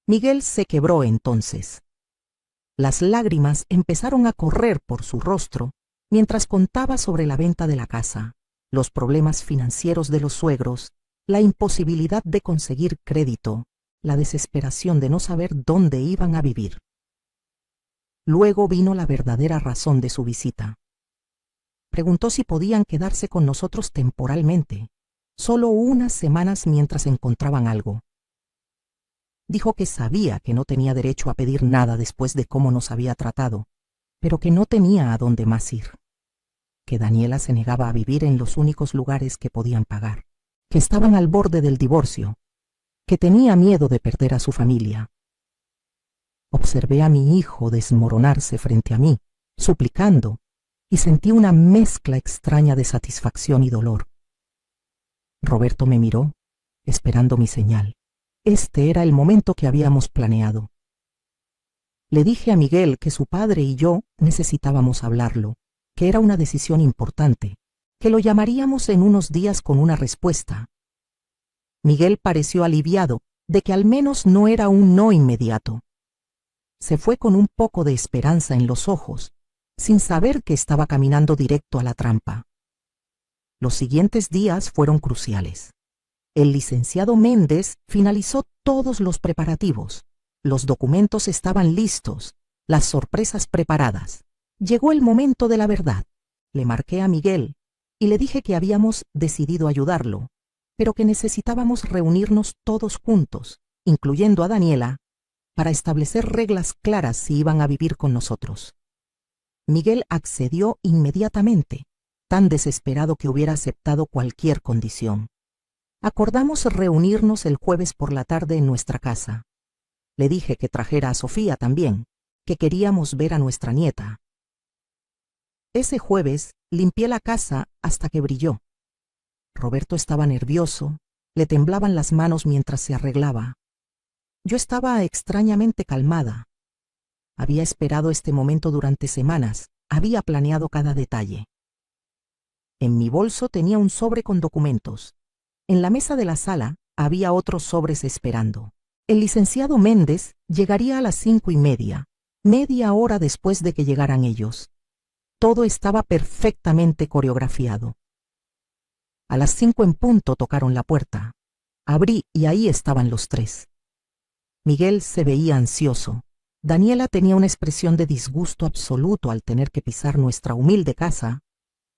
S1: Miguel se quebró entonces. Las lágrimas empezaron a correr por su rostro mientras contaba sobre la venta de la casa, los problemas financieros de los suegros, la imposibilidad de conseguir crédito, la desesperación de no saber dónde iban a vivir. Luego vino la verdadera razón de su visita. Preguntó si podían quedarse con nosotros temporalmente, solo unas semanas mientras encontraban algo. Dijo que sabía que no tenía derecho a pedir nada después de cómo nos había tratado, pero que no tenía a dónde más ir. Que Daniela se negaba a vivir en los únicos lugares que podían pagar, que estaban al borde del divorcio, que tenía miedo de perder a su familia. Observé a mi hijo desmoronarse frente a mí, suplicando, y sentí una mezcla extraña de satisfacción y dolor. Roberto me miró, esperando mi señal. Este era el momento que habíamos planeado. Le dije a Miguel que su padre y yo necesitábamos hablarlo, que era una decisión importante, que lo llamaríamos en unos días con una respuesta. Miguel pareció aliviado de que al menos no era un no inmediato. Se fue con un poco de esperanza en los ojos, sin saber que estaba caminando directo a la trampa. Los siguientes días fueron cruciales. El licenciado Méndez finalizó todos los preparativos. Los documentos estaban listos, las sorpresas preparadas. Llegó el momento de la verdad. Le marqué a Miguel y le dije que habíamos decidido ayudarlo, pero que necesitábamos reunirnos todos juntos, incluyendo a Daniela, para establecer reglas claras si iban a vivir con nosotros. Miguel accedió inmediatamente, tan desesperado que hubiera aceptado cualquier condición. Acordamos reunirnos el jueves por la tarde en nuestra casa. Le dije que trajera a Sofía también, que queríamos ver a nuestra nieta. Ese jueves limpié la casa hasta que brilló. Roberto estaba nervioso, le temblaban las manos mientras se arreglaba. Yo estaba extrañamente calmada. Había esperado este momento durante semanas, había planeado cada detalle. En mi bolso tenía un sobre con documentos. En la mesa de la sala había otros sobres esperando. El licenciado Méndez llegaría a las 5:30, media hora después de que llegaran ellos. Todo estaba perfectamente coreografiado. A las 5 en punto tocaron la puerta. Abrí y ahí estaban los tres. Miguel se veía ansioso. Daniela tenía una expresión de disgusto absoluto al tener que pisar nuestra humilde casa,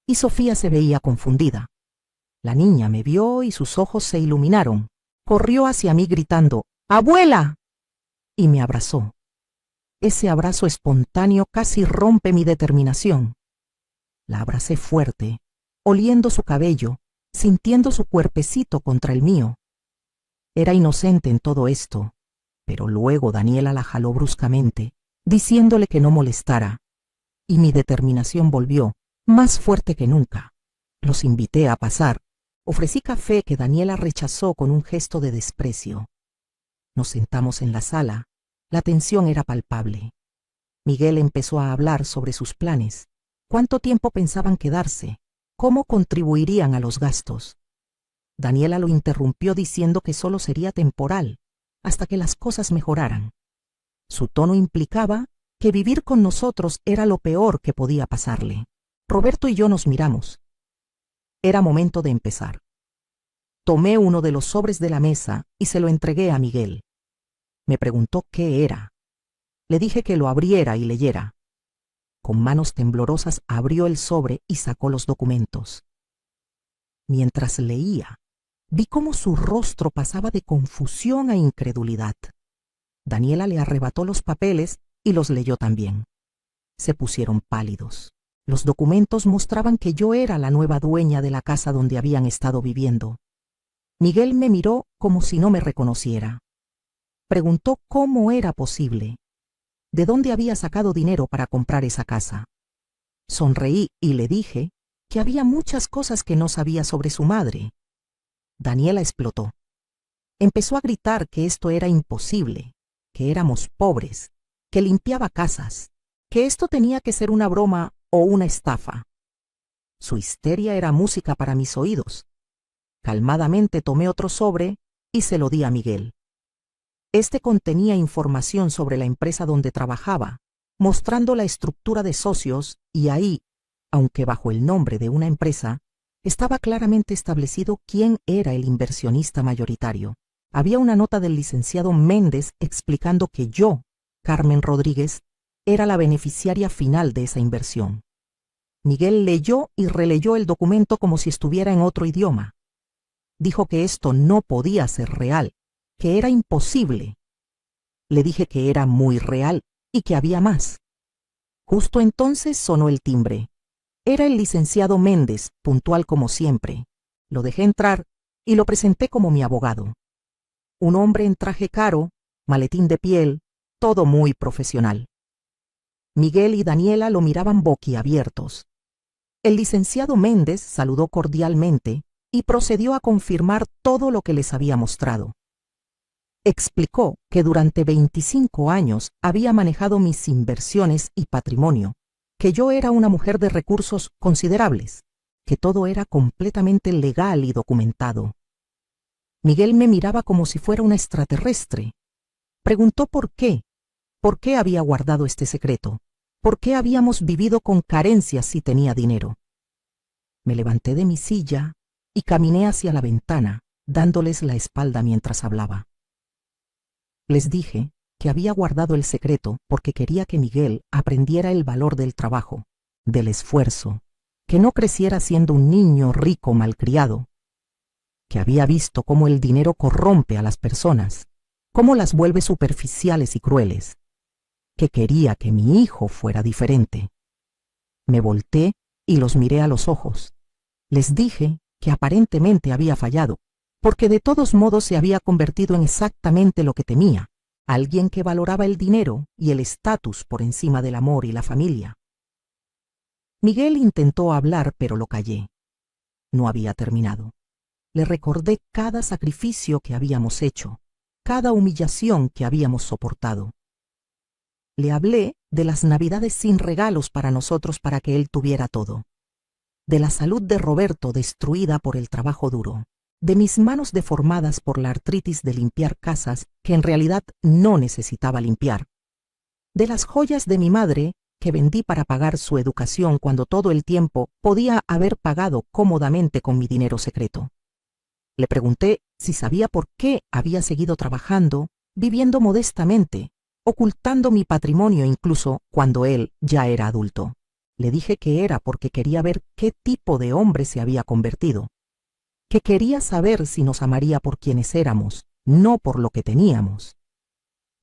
S1: y Sofía se veía confundida. La niña me vio y sus ojos se iluminaron. Corrió hacia mí gritando, ¡Abuela!, y me abrazó. Ese abrazo espontáneo casi rompe mi determinación. La abracé fuerte, oliendo su cabello, sintiendo su cuerpecito contra el mío. Era inocente en todo esto, pero luego Daniela la jaló bruscamente, diciéndole que no molestara, y mi determinación volvió, más fuerte que nunca. Los invité a pasar. Ofrecí café que Daniela rechazó con un gesto de desprecio. Nos sentamos en la sala. La tensión era palpable. Miguel empezó a hablar sobre sus planes, cuánto tiempo pensaban quedarse, cómo contribuirían a los gastos. Daniela lo interrumpió diciendo que solo sería temporal, hasta que las cosas mejoraran. Su tono implicaba que vivir con nosotros era lo peor que podía pasarle. Roberto y yo nos miramos. Era momento de empezar. Tomé uno de los sobres de la mesa y se lo entregué a Miguel. Me preguntó qué era. Le dije que lo abriera y leyera. Con manos temblorosas abrió el sobre y sacó los documentos. Mientras leía, vi cómo su rostro pasaba de confusión a incredulidad. Daniela le arrebató los papeles y los leyó también. Se pusieron pálidos. Los documentos mostraban que yo era la nueva dueña de la casa donde habían estado viviendo. Miguel me miró como si no me reconociera. Preguntó cómo era posible, de dónde había sacado dinero para comprar esa casa. Sonreí y le dije que había muchas cosas que no sabía sobre su madre. Daniela explotó. Empezó a gritar que esto era imposible, que éramos pobres, que limpiaba casas, que esto tenía que ser una broma o una estafa. Su histeria era música para mis oídos. Calmadamente tomé otro sobre y se lo di a Miguel. Este contenía información sobre la empresa donde trabajaba, mostrando la estructura de socios y ahí, aunque bajo el nombre de una empresa, estaba claramente establecido quién era el inversionista mayoritario. Había una nota del licenciado Méndez explicando que yo, Carmen Rodríguez, era la beneficiaria final de esa inversión. Miguel leyó y releyó el documento como si estuviera en otro idioma. Dijo que esto no podía ser real, que era imposible. Le dije que era muy real y que había más. Justo entonces sonó el timbre. Era el licenciado Méndez, puntual como siempre. Lo dejé entrar y lo presenté como mi abogado. Un hombre en traje caro, maletín de piel, todo muy profesional. Miguel y Daniela lo miraban boquiabiertos. El licenciado Méndez saludó cordialmente y procedió a confirmar todo lo que les había mostrado. Explicó que durante 25 años había manejado mis inversiones y patrimonio, que yo era una mujer de recursos considerables, que todo era completamente legal y documentado. Miguel me miraba como si fuera una extraterrestre. Preguntó por qué había guardado este secreto, por qué habíamos vivido con carencias si tenía dinero. Me levanté de mi silla y caminé hacia la ventana, dándoles la espalda mientras hablaba. Les dije que había guardado el secreto porque quería que Miguel aprendiera el valor del trabajo, del esfuerzo, que no creciera siendo un niño rico malcriado, que había visto cómo el dinero corrompe a las personas, cómo las vuelve superficiales y crueles, que quería que mi hijo fuera diferente. Me volteé y los miré a los ojos. Les dije que aparentemente había fallado, porque de todos modos se había convertido en exactamente lo que temía, alguien que valoraba el dinero y el estatus por encima del amor y la familia. Miguel intentó hablar, pero lo callé. No había terminado. Le recordé cada sacrificio que habíamos hecho, cada humillación que habíamos soportado. Le hablé de las Navidades sin regalos para nosotros para que él tuviera todo, de la salud de Roberto destruida por el trabajo duro, de mis manos deformadas por la artritis de limpiar casas que en realidad no necesitaba limpiar, de las joyas de mi madre que vendí para pagar su educación cuando todo el tiempo podía haber pagado cómodamente con mi dinero secreto. Le pregunté si sabía por qué había seguido trabajando, viviendo modestamente, ocultando mi patrimonio incluso cuando él ya era adulto. Le dije que era porque quería ver qué tipo de hombre se había convertido, que quería saber si nos amaría por quienes éramos, no por lo que teníamos,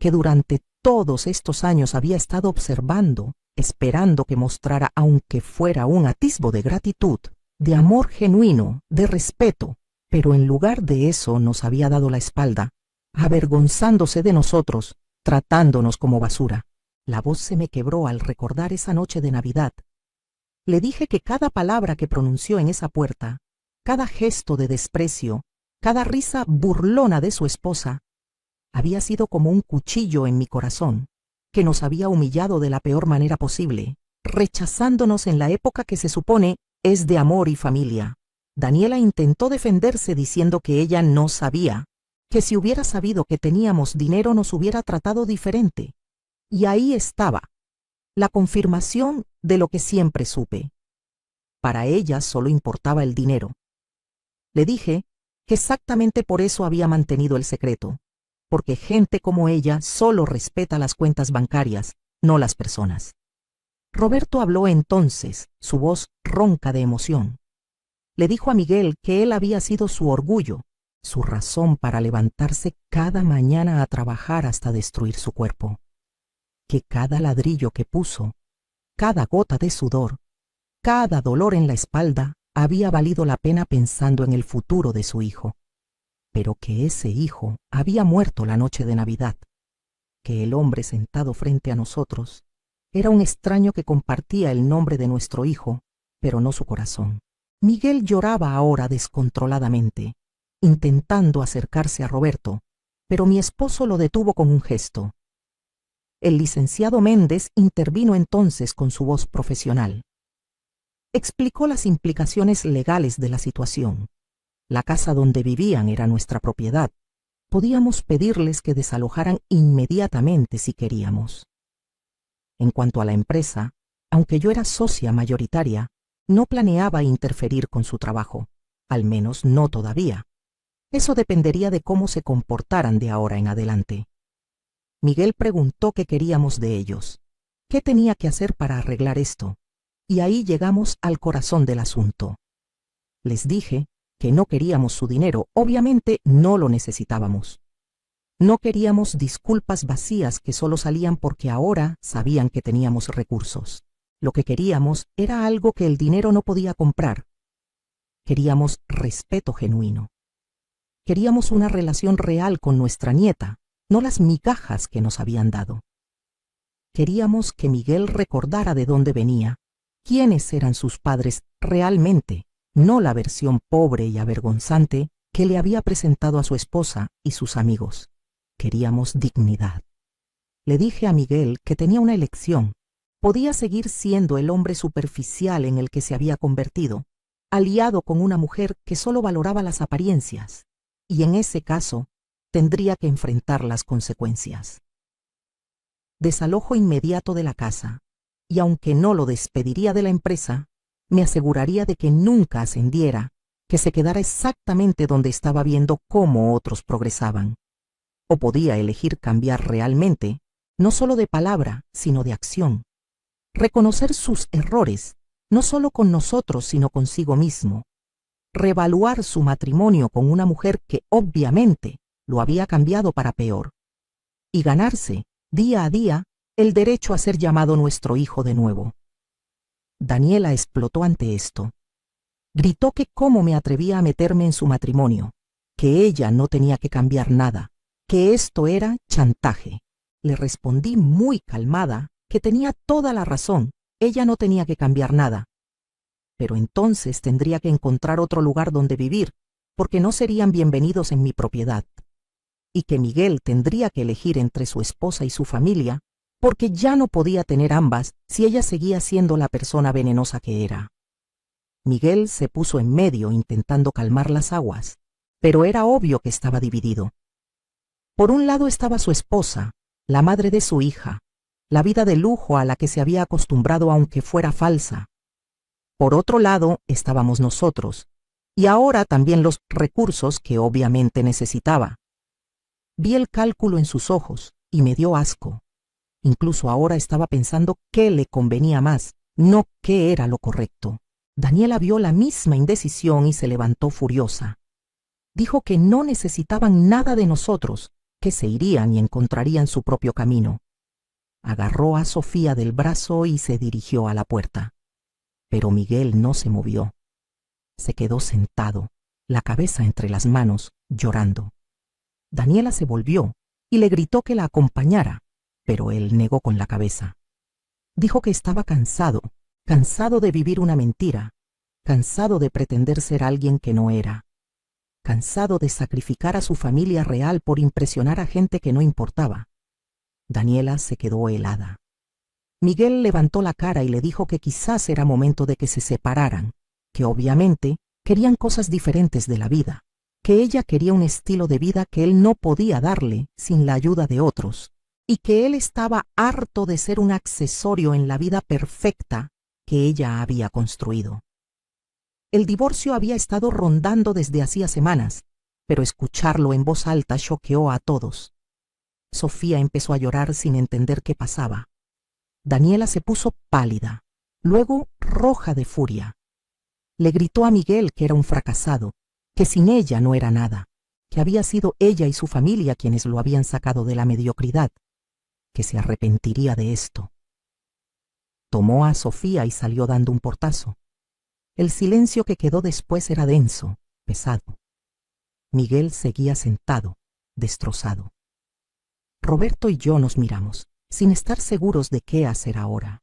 S1: que durante todos estos años había estado observando, esperando que mostrara aunque fuera un atisbo de gratitud, de amor genuino, de respeto, pero en lugar de eso nos había dado la espalda, avergonzándose de nosotros, tratándonos como basura. La voz se me quebró al recordar esa noche de Navidad. Le dije que cada palabra que pronunció en esa puerta, cada gesto de desprecio, cada risa burlona de su esposa, había sido como un cuchillo en mi corazón, que nos había humillado de la peor manera posible, rechazándonos en la época que se supone es de amor y familia. Daniela intentó defenderse diciendo que ella no sabía, que si hubiera sabido que teníamos dinero nos hubiera tratado diferente. Y ahí estaba, la confirmación de lo que siempre supe. Para ella solo importaba el dinero. Le dije que exactamente por eso había mantenido el secreto, porque gente como ella solo respeta las cuentas bancarias, no las personas. Roberto habló entonces, su voz ronca de emoción. Le dijo a Miguel que él había sido su orgullo, su razón para levantarse cada mañana a trabajar hasta destruir su cuerpo. Que cada ladrillo que puso, cada gota de sudor, cada dolor en la espalda había valido la pena pensando en el futuro de su hijo. Pero que ese hijo había muerto la noche de Navidad, que el hombre sentado frente a nosotros era un extraño que compartía el nombre de nuestro hijo, pero no su corazón. Miguel lloraba ahora descontroladamente, intentando acercarse a Roberto, pero mi esposo lo detuvo con un gesto. El licenciado Méndez intervino entonces con su voz profesional. Explicó las implicaciones legales de la situación. La casa donde vivían era nuestra propiedad. Podíamos pedirles que desalojaran inmediatamente si queríamos. En cuanto a la empresa, aunque yo era socia mayoritaria, no planeaba interferir con su trabajo, al menos no todavía. Eso dependería de cómo se comportaran de ahora en adelante. Miguel preguntó qué queríamos de ellos, qué tenía que hacer para arreglar esto, y ahí llegamos al corazón del asunto. Les dije que no queríamos su dinero, obviamente no lo necesitábamos. No queríamos disculpas vacías que solo salían porque ahora sabían que teníamos recursos. Lo que queríamos era algo que el dinero no podía comprar. Queríamos respeto genuino. Queríamos una relación real con nuestra nieta, no las migajas que nos habían dado. Queríamos que Miguel recordara de dónde venía, quiénes eran sus padres realmente, no la versión pobre y avergonzante que le había presentado a su esposa y sus amigos. Queríamos dignidad. Le dije a Miguel que tenía una elección. Podía seguir siendo el hombre superficial en el que se había convertido, aliado con una mujer que solo valoraba las apariencias, y en ese caso tendría que enfrentar las consecuencias. Desalojo inmediato de la casa, y aunque no lo despediría de la empresa, me aseguraría de que nunca ascendiera, que se quedara exactamente donde estaba viendo cómo otros progresaban. O podía elegir cambiar realmente, no solo de palabra, sino de acción. Reconocer sus errores, no solo con nosotros, sino consigo mismo. Reevaluar su matrimonio con una mujer que obviamente lo había cambiado para peor. Y ganarse, día a día, el derecho a ser llamado nuestro hijo de nuevo. Daniela explotó ante esto. Gritó que cómo me atrevía a meterme en su matrimonio, que ella no tenía que cambiar nada, que esto era chantaje. Le respondí muy calmada que tenía toda la razón, ella no tenía que cambiar nada. Pero entonces tendría que encontrar otro lugar donde vivir, porque no serían bienvenidos en mi propiedad. Y que Miguel tendría que elegir entre su esposa y su familia, porque ya no podía tener ambas si ella seguía siendo la persona venenosa que era. Miguel se puso en medio intentando calmar las aguas, pero era obvio que estaba dividido. Por un lado estaba su esposa, la madre de su hija, la vida de lujo a la que se había acostumbrado aunque fuera falsa. Por otro lado estábamos nosotros, y ahora también los recursos que obviamente necesitaba. Vi el cálculo en sus ojos y me dio asco. Incluso ahora estaba pensando qué le convenía más, no qué era lo correcto. Daniela vio la misma indecisión y se levantó furiosa. Dijo que no necesitaban nada de nosotros, que se irían y encontrarían su propio camino. Agarró a Sofía del brazo y se dirigió a la puerta. Pero Miguel no se movió. Se quedó sentado, la cabeza entre las manos, llorando. Daniela se volvió y le gritó que la acompañara, pero él negó con la cabeza. Dijo que estaba cansado, cansado de vivir una mentira, cansado de pretender ser alguien que no era, cansado de sacrificar a su familia real por impresionar a gente que no importaba. Daniela se quedó helada. Miguel levantó la cara y le dijo que quizás era momento de que se separaran, que obviamente querían cosas diferentes de la vida, que ella quería un estilo de vida que él no podía darle sin la ayuda de otros, y que él estaba harto de ser un accesorio en la vida perfecta que ella había construido. El divorcio había estado rondando desde hacía semanas, pero escucharlo en voz alta choqueó a todos. Sofía empezó a llorar sin entender qué pasaba. Daniela se puso pálida, luego roja de furia. Le gritó a Miguel que era un fracasado, que sin ella no era nada, que había sido ella y su familia quienes lo habían sacado de la mediocridad, que se arrepentiría de esto. Tomó a Sofía y salió dando un portazo. El silencio que quedó después era denso, pesado. Miguel seguía sentado, destrozado. Roberto y yo nos miramos, sin estar seguros de qué hacer ahora.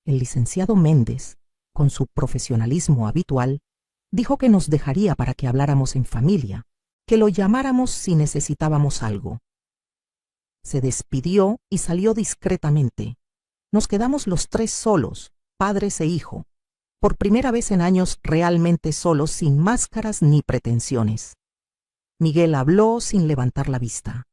S1: El licenciado Méndez, con su profesionalismo habitual, dijo que nos dejaría para que habláramos en familia, que lo llamáramos si necesitábamos algo. Se despidió y salió discretamente. Nos quedamos los tres solos, padres e hijo, por primera vez en años realmente solos, sin máscaras ni pretensiones. Miguel habló sin levantar la vista.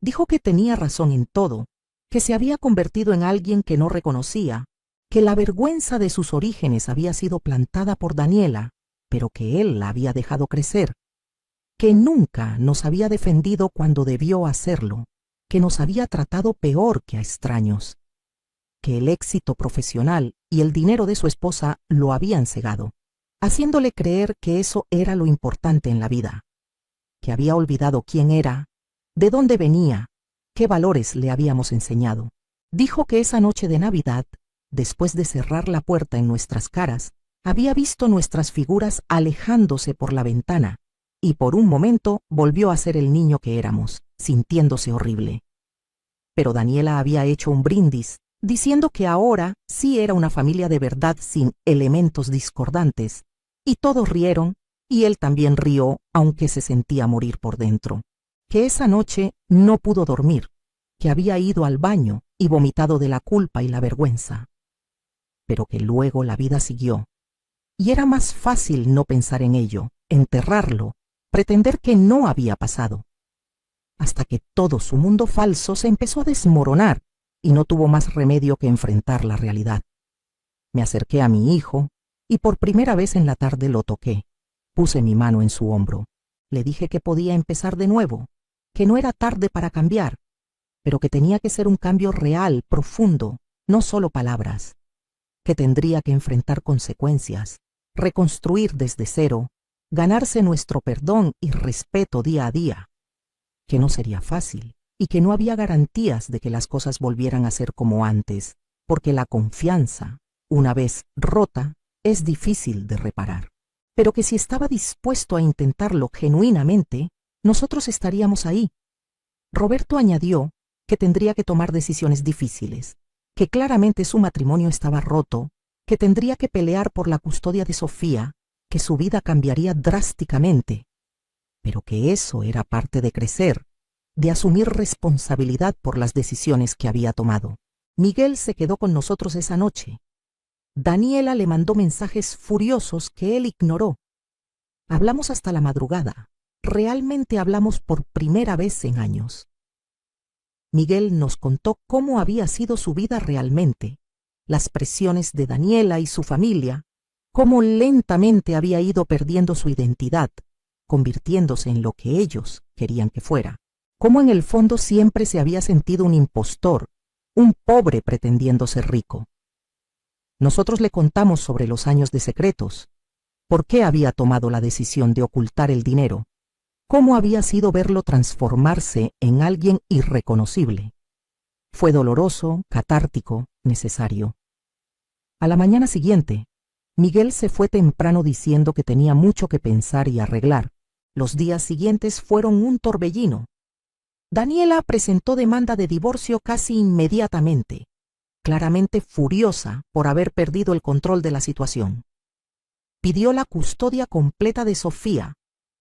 S1: Dijo que tenía razón en todo, que se había convertido en alguien que no reconocía, que la vergüenza de sus orígenes había sido plantada por Daniela, pero que él la había dejado crecer, que nunca nos había defendido cuando debió hacerlo, que nos había tratado peor que a extraños, que el éxito profesional y el dinero de su esposa lo habían cegado, haciéndole creer que eso era lo importante en la vida, que había olvidado quién era, de dónde venía, qué valores le habíamos enseñado. Dijo que esa noche de Navidad, después de cerrar la puerta en nuestras caras, había visto nuestras figuras alejándose por la ventana, y por un momento volvió a ser el niño que éramos, sintiéndose horrible. Pero Daniela había hecho un brindis, diciendo que ahora sí era una familia de verdad sin elementos discordantes, y todos rieron, y él también rió, aunque se sentía morir por dentro. Que esa noche no pudo dormir, que había ido al baño y vomitado de la culpa y la vergüenza. Pero que luego la vida siguió, y era más fácil no pensar en ello, enterrarlo, pretender que no había pasado, hasta que todo su mundo falso se empezó a desmoronar y no tuvo más remedio que enfrentar la realidad. Me acerqué a mi hijo y por primera vez en la tarde lo toqué. Puse mi mano en su hombro. Le dije que podía empezar de nuevo, que no era tarde para cambiar, pero que tenía que ser un cambio real, profundo, no solo palabras, que tendría que enfrentar consecuencias, reconstruir desde cero, ganarse nuestro perdón y respeto día a día, que no sería fácil y que no había garantías de que las cosas volvieran a ser como antes, porque la confianza, una vez rota, es difícil de reparar, pero que si estaba dispuesto a intentarlo genuinamente, nosotros estaríamos ahí. Roberto añadió que tendría que tomar decisiones difíciles, que claramente su matrimonio estaba roto, que tendría que pelear por la custodia de Sofía, que su vida cambiaría drásticamente, pero que eso era parte de crecer, de asumir responsabilidad por las decisiones que había tomado. Miguel se quedó con nosotros esa noche. Daniela le mandó mensajes furiosos que él ignoró. Hablamos hasta la madrugada. Realmente hablamos por primera vez en años. Miguel nos contó cómo había sido su vida realmente, las presiones de Daniela y su familia, cómo lentamente había ido perdiendo su identidad, convirtiéndose en lo que ellos querían que fuera, cómo en el fondo siempre se había sentido un impostor, un pobre pretendiendo ser rico. Nosotros le contamos sobre los años de secretos, por qué había tomado la decisión de ocultar el dinero, cómo había sido verlo transformarse en alguien irreconocible. Fue doloroso, catártico, necesario. A la mañana siguiente, Miguel se fue temprano diciendo que tenía mucho que pensar y arreglar. Los días siguientes fueron un torbellino. Daniela presentó demanda de divorcio casi inmediatamente, claramente furiosa por haber perdido el control de la situación. Pidió la custodia completa de Sofía,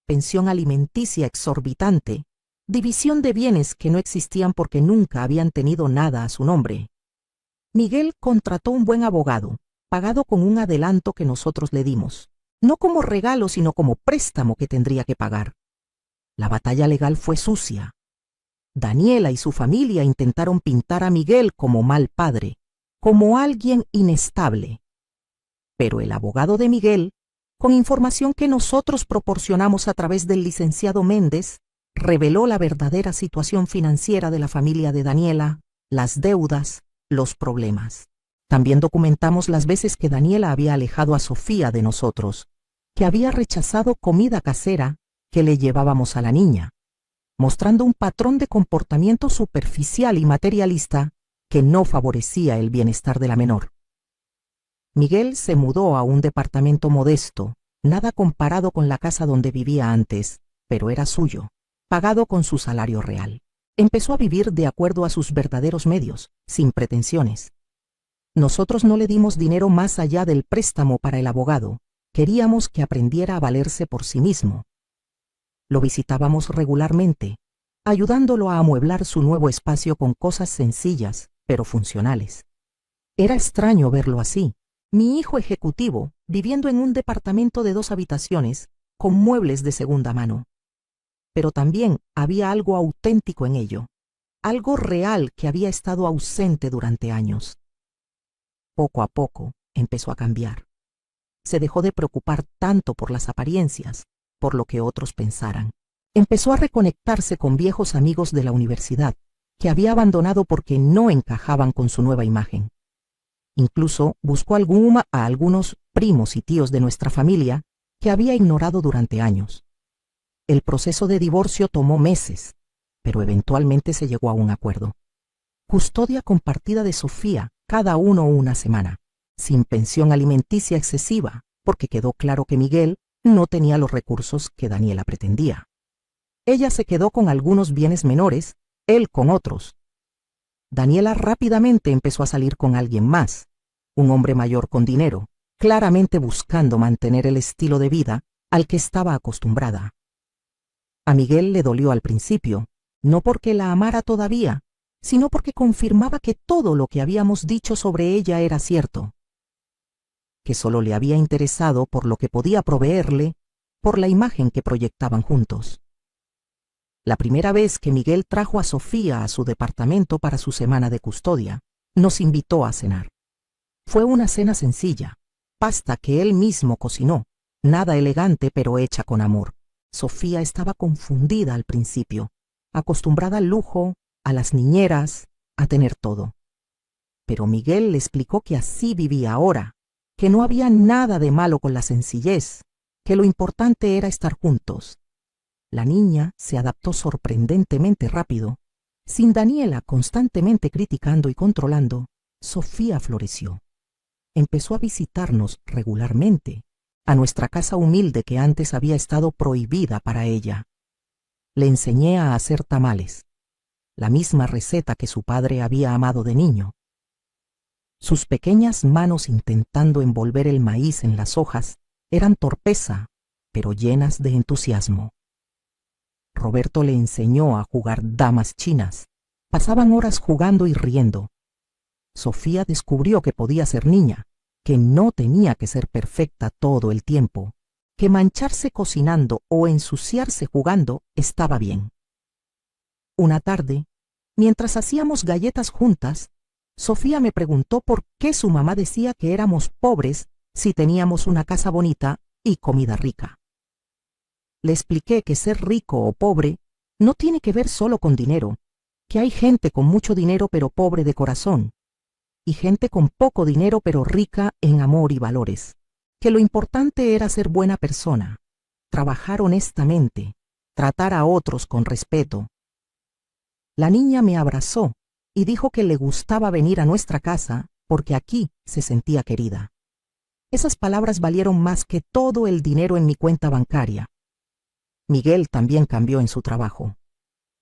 S1: pensión alimenticia exorbitante, división de bienes que no existían porque nunca habían tenido nada a su nombre. Miguel contrató un buen abogado, pagado con un adelanto que nosotros le dimos, no como regalo sino como préstamo que tendría que pagar. La batalla legal fue sucia. Daniela y su familia intentaron pintar a Miguel como mal padre, como alguien inestable. Pero el abogado de Miguel, con información que nosotros proporcionamos a través del licenciado Méndez, reveló la verdadera situación financiera de la familia de Daniela, las deudas, los problemas. También documentamos las veces que Daniela había alejado a Sofía de nosotros, que había rechazado comida casera que le llevábamos a la niña, mostrando un patrón de comportamiento superficial y materialista que no favorecía el bienestar de la menor. Miguel se mudó a un departamento modesto, nada comparado con la casa donde vivía antes, pero era suyo, pagado con su salario real. Empezó a vivir de acuerdo a sus verdaderos medios, sin pretensiones. Nosotros no le dimos dinero más allá del préstamo para el abogado. Queríamos que aprendiera a valerse por sí mismo. Lo visitábamos regularmente, ayudándolo a amueblar su nuevo espacio con cosas sencillas, pero funcionales. Era extraño verlo así. Mi hijo ejecutivo, viviendo en un departamento de 2 habitaciones, con muebles de segunda mano. Pero también había algo auténtico en ello, algo real que había estado ausente durante años. Poco a poco empezó a cambiar. Se dejó de preocupar tanto por las apariencias, por lo que otros pensaran. Empezó a reconectarse con viejos amigos de la universidad, que había abandonado porque no encajaban con su nueva imagen. Incluso buscó a algunos primos y tíos de nuestra familia que había ignorado durante años. El proceso de divorcio tomó meses, pero eventualmente se llegó a un acuerdo. Custodia compartida de Sofía, cada uno una semana, sin pensión alimenticia excesiva, porque quedó claro que Miguel no tenía los recursos que Daniela pretendía. Ella se quedó con algunos bienes menores, él con otros. Daniela rápidamente empezó a salir con alguien más, un hombre mayor con dinero, claramente buscando mantener el estilo de vida al que estaba acostumbrada. A Miguel le dolió al principio, no porque la amara todavía, sino porque confirmaba que todo lo que habíamos dicho sobre ella era cierto, que solo le había interesado por lo que podía proveerle, por la imagen que proyectaban juntos. La primera vez que Miguel trajo a Sofía a su departamento para su semana de custodia, nos invitó a cenar. Fue una cena sencilla, pasta que él mismo cocinó, nada elegante pero hecha con amor. Sofía estaba confundida al principio, acostumbrada al lujo, a las niñeras, a tener todo. Pero Miguel le explicó que así vivía ahora, que no había nada de malo con la sencillez, que lo importante era estar juntos. La niña se adaptó sorprendentemente rápido. Sin Daniela constantemente criticando y controlando, Sofía floreció. Empezó a visitarnos regularmente, a nuestra casa humilde que antes había estado prohibida para ella. Le enseñé a hacer tamales, la misma receta que su padre había amado de niño. Sus pequeñas manos intentando envolver el maíz en las hojas eran torpeza, pero llenas de entusiasmo. Roberto le enseñó a jugar damas chinas. Pasaban horas jugando y riendo. Sofía descubrió que podía ser niña, que no tenía que ser perfecta todo el tiempo, que mancharse cocinando o ensuciarse jugando estaba bien. Una tarde, mientras hacíamos galletas juntas, Sofía me preguntó por qué su mamá decía que éramos pobres si teníamos una casa bonita y comida rica. Le expliqué que ser rico o pobre no tiene que ver solo con dinero, que hay gente con mucho dinero pero pobre de corazón, y gente con poco dinero pero rica en amor y valores, que lo importante era ser buena persona, trabajar honestamente, tratar a otros con respeto. La niña me abrazó y dijo que le gustaba venir a nuestra casa porque aquí se sentía querida. Esas palabras valieron más que todo el dinero en mi cuenta bancaria. Miguel también cambió en su trabajo.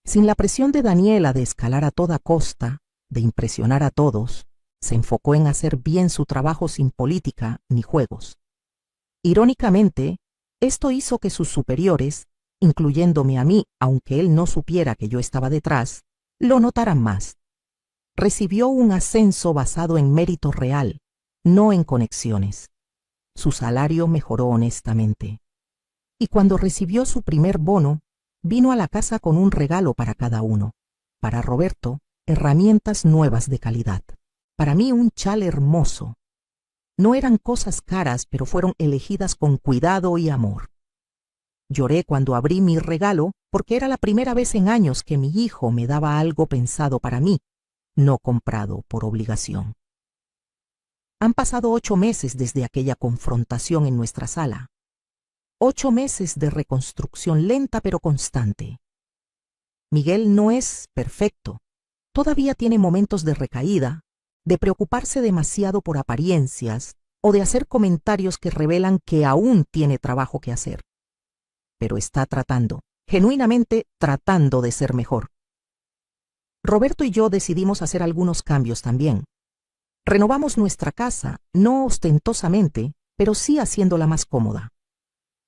S1: Sin la presión de Daniela de escalar a toda costa, de impresionar a todos, se enfocó en hacer bien su trabajo sin política ni juegos. Irónicamente, esto hizo que sus superiores incluyéndome a mí, aunque él no supiera que yo estaba detrás, lo notaran más. Recibió un ascenso basado en mérito real, no en conexiones. Su salario mejoró honestamente. Y cuando recibió su primer bono, vino a la casa con un regalo para cada uno. Para Roberto, herramientas nuevas de calidad. Para mí, un chal hermoso. No eran cosas caras, pero fueron elegidas con cuidado y amor. Lloré cuando abrí mi regalo porque era la primera vez en años que mi hijo me daba algo pensado para mí, no comprado por obligación. Han pasado 8 meses desde aquella confrontación en nuestra sala. 8 meses de reconstrucción lenta pero constante. Miguel no es perfecto. Todavía tiene momentos de recaída, de preocuparse demasiado por apariencias o de hacer comentarios que revelan que aún tiene trabajo que hacer. Pero está tratando, genuinamente tratando de ser mejor. Roberto y yo decidimos hacer algunos cambios también. Renovamos nuestra casa, no ostentosamente, pero sí haciéndola más cómoda.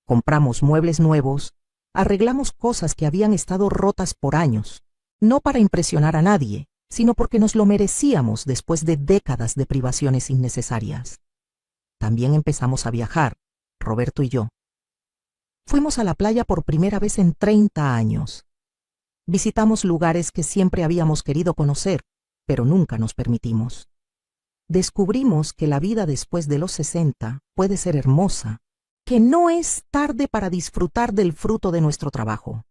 S1: Compramos muebles nuevos, arreglamos cosas que habían estado rotas por años, no para impresionar a nadie, sino porque nos lo merecíamos después de décadas de privaciones innecesarias. También empezamos a viajar, Roberto y yo. Fuimos a la playa por primera vez en 30 años. Visitamos lugares que siempre habíamos querido conocer, pero nunca nos permitimos. Descubrimos que la vida después de los 60 puede ser hermosa, que no es tarde para disfrutar del fruto de nuestro trabajo.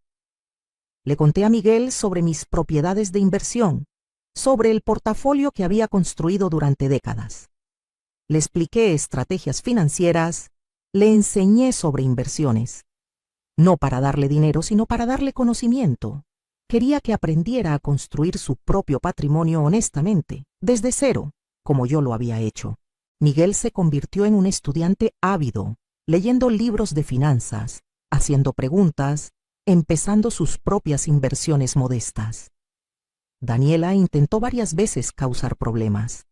S1: Le conté a Miguel sobre mis propiedades de inversión, sobre el portafolio que había construido durante décadas. Le expliqué estrategias financieras, le enseñé sobre inversiones. No para darle dinero, sino para darle conocimiento. Quería que aprendiera a construir su propio patrimonio honestamente, desde cero, como yo lo había hecho. Miguel se convirtió en un estudiante ávido, leyendo libros de finanzas, haciendo preguntas, empezando sus propias inversiones modestas. Daniela intentó varias veces causar problemas.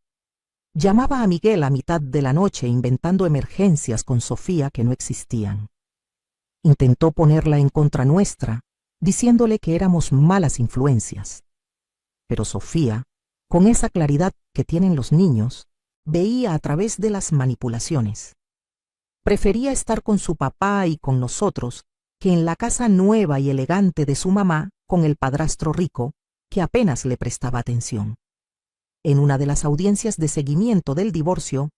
S1: Llamaba a Miguel a mitad de la noche inventando emergencias con Sofía que no existían. Intentó ponerla en contra nuestra, diciéndole que éramos malas influencias. Pero Sofía, con esa claridad que tienen los niños, veía a través de las manipulaciones. Prefería estar con su papá y con nosotros que en la casa nueva y elegante de su mamá con el padrastro rico, que apenas le prestaba atención. En una de las audiencias de seguimiento del divorcio,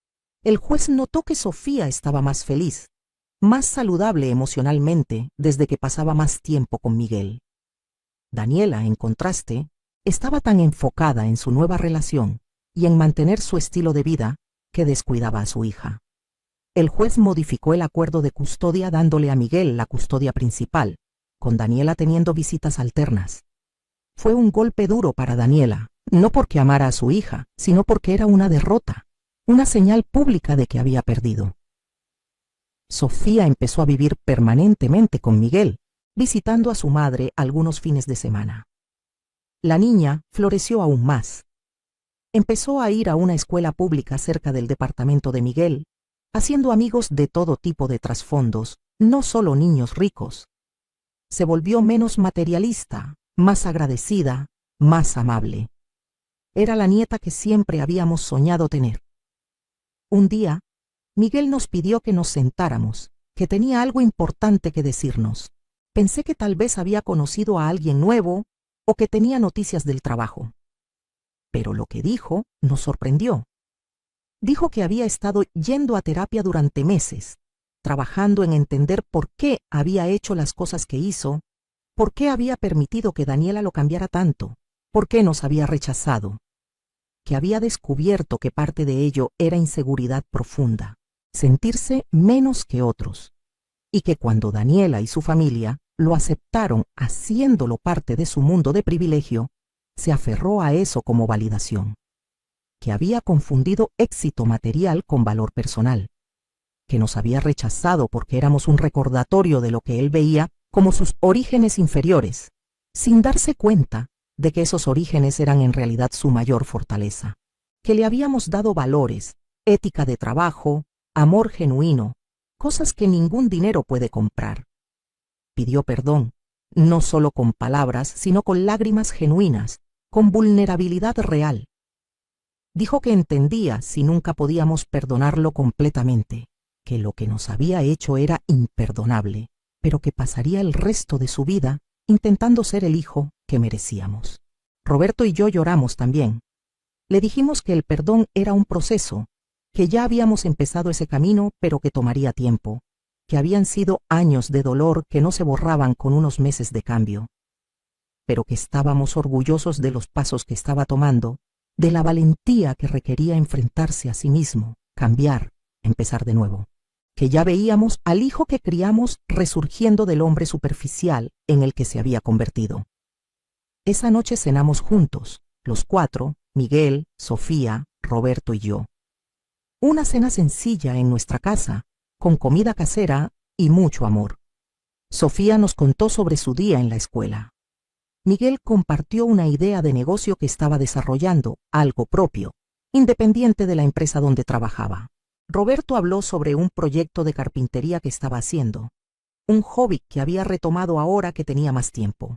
S1: el juez notó que Sofía estaba más feliz, más saludable emocionalmente desde que pasaba más tiempo con Miguel. Daniela, en contraste, estaba tan enfocada en su nueva relación y en mantener su estilo de vida que descuidaba a su hija. El juez modificó el acuerdo de custodia dándole a Miguel la custodia principal, con Daniela teniendo visitas alternas. Fue un golpe duro para Daniela, no porque amara a su hija, sino porque era una derrota, una señal pública de que había perdido. Sofía empezó a vivir permanentemente con Miguel, visitando a su madre algunos fines de semana. La niña floreció aún más. Empezó a ir a una escuela pública cerca del departamento de Miguel, haciendo amigos de todo tipo de trasfondos, no solo niños ricos. Se volvió menos materialista, más agradecida, más amable. Era la nieta que siempre habíamos soñado tener. Un día, Miguel nos pidió que nos sentáramos, que tenía algo importante que decirnos. Pensé que tal vez había conocido a alguien nuevo o que tenía noticias del trabajo. Pero lo que dijo nos sorprendió. Dijo que había estado yendo a terapia durante meses, trabajando en entender por qué había hecho las cosas que hizo, por qué había permitido que Daniela lo cambiara tanto, por qué nos había rechazado, que había descubierto que parte de ello era inseguridad profunda, sentirse menos que otros, y que cuando Daniela y su familia lo aceptaron haciéndolo parte de su mundo de privilegio, se aferró a eso como validación, que había confundido éxito material con valor personal, que nos había rechazado porque éramos un recordatorio de lo que él veía como sus orígenes inferiores, sin darse cuenta de que esos orígenes eran en realidad su mayor fortaleza, que le habíamos dado valores, ética de trabajo, amor genuino, cosas que ningún dinero puede comprar. pidió perdón, no solo con palabras, sino con lágrimas genuinas, con vulnerabilidad real. Dijo que entendía si nunca podíamos perdonarlo completamente, que lo que nos había hecho era imperdonable, pero que pasaría el resto de su vida intentando ser el hijo que merecíamos. Roberto y yo lloramos también. Le dijimos que el perdón era un proceso, que ya habíamos empezado ese camino, pero que tomaría tiempo, que habían sido años de dolor que no se borraban con unos meses de cambio, pero que estábamos orgullosos de los pasos que estaba tomando, de la valentía que requería enfrentarse a sí mismo, cambiar, empezar de nuevo, que ya veíamos al hijo que criamos resurgiendo del hombre superficial en el que se había convertido. Esa noche cenamos juntos, los cuatro, Miguel, Sofía, Roberto y yo. Una cena sencilla en nuestra casa, con comida casera y mucho amor. Sofía nos contó sobre su día en la escuela. Miguel compartió una idea de negocio que estaba desarrollando, algo propio, independiente de la empresa donde trabajaba. Roberto habló sobre un proyecto de carpintería que estaba haciendo, un hobby que había retomado ahora que tenía más tiempo.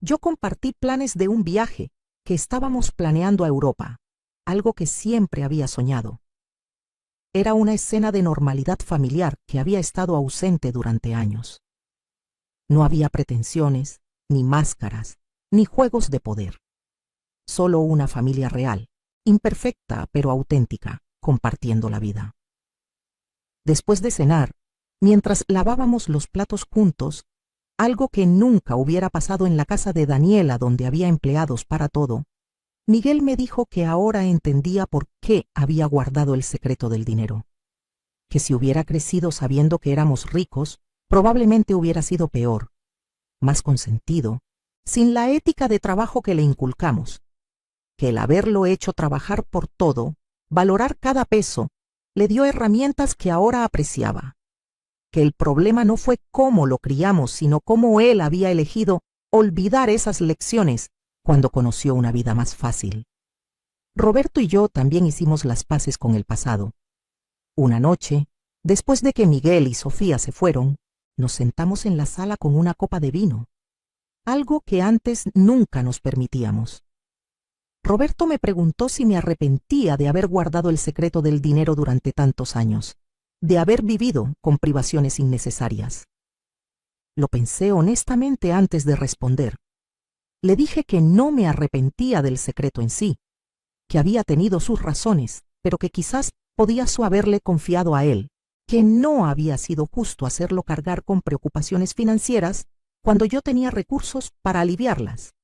S1: Yo compartí planes de un viaje que estábamos planeando a Europa, algo que siempre había soñado. Era una escena de normalidad familiar que había estado ausente durante años. No había pretensiones, ni máscaras, ni juegos de poder. Solo una familia real, imperfecta pero auténtica, compartiendo la vida. Después de cenar, mientras lavábamos los platos juntos, algo que nunca hubiera pasado en la casa de Daniela donde había empleados para todo, Miguel me dijo que ahora entendía por qué había guardado el secreto del dinero. Que si hubiera crecido sabiendo que éramos ricos, probablemente hubiera sido peor, más consentido, sin la ética de trabajo que le inculcamos. Que el haberlo hecho trabajar por todo, valorar cada peso, le dio herramientas que ahora apreciaba. Que el problema no fue cómo lo criamos, sino cómo él había elegido olvidar esas lecciones cuando conoció una vida más fácil. Roberto y yo también hicimos las paces con el pasado. Una noche, después de que Miguel y Sofía se fueron, nos sentamos en la sala con una copa de vino, algo que antes nunca nos permitíamos. Roberto me preguntó si me arrepentía de haber guardado el secreto del dinero durante tantos años, de haber vivido con privaciones innecesarias. Lo pensé honestamente antes de responder. Le dije que no me arrepentía del secreto en sí, que había tenido sus razones, pero que quizás podía haberle confiado a él, que no había sido justo hacerlo cargar con preocupaciones financieras cuando yo tenía recursos para aliviarlas,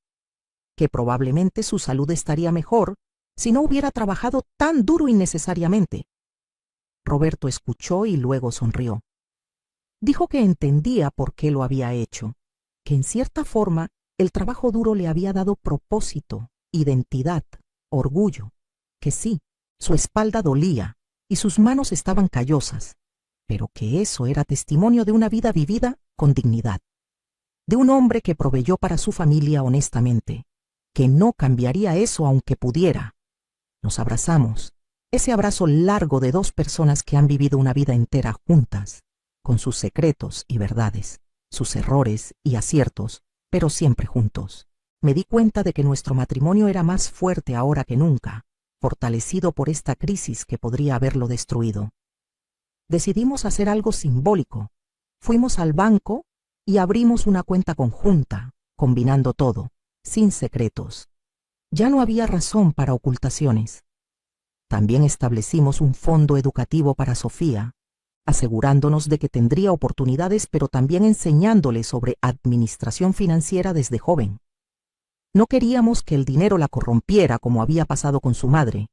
S1: que probablemente su salud estaría mejor si no hubiera trabajado tan duro innecesariamente. Roberto escuchó y luego sonrió. Dijo que entendía por qué lo había hecho, que en cierta forma el trabajo duro le había dado propósito, identidad, orgullo, que sí, su espalda dolía y sus manos estaban callosas, pero que eso era testimonio de una vida vivida con dignidad, de un hombre que proveyó para su familia honestamente, que no cambiaría eso aunque pudiera. Nos abrazamos, ese abrazo largo de dos personas que han vivido una vida entera juntas, con sus secretos y verdades, sus errores y aciertos, pero siempre juntos. Me di cuenta de que nuestro matrimonio era más fuerte ahora que nunca, fortalecido por esta crisis que podría haberlo destruido. Decidimos hacer algo simbólico. Fuimos al banco y abrimos una cuenta conjunta, combinando todo, sin secretos. Ya no había razón para ocultaciones. También establecimos un fondo educativo para Sofía, asegurándonos de que tendría oportunidades, pero también enseñándole sobre administración financiera desde joven. No queríamos que el dinero la corrompiera como había pasado con su madre,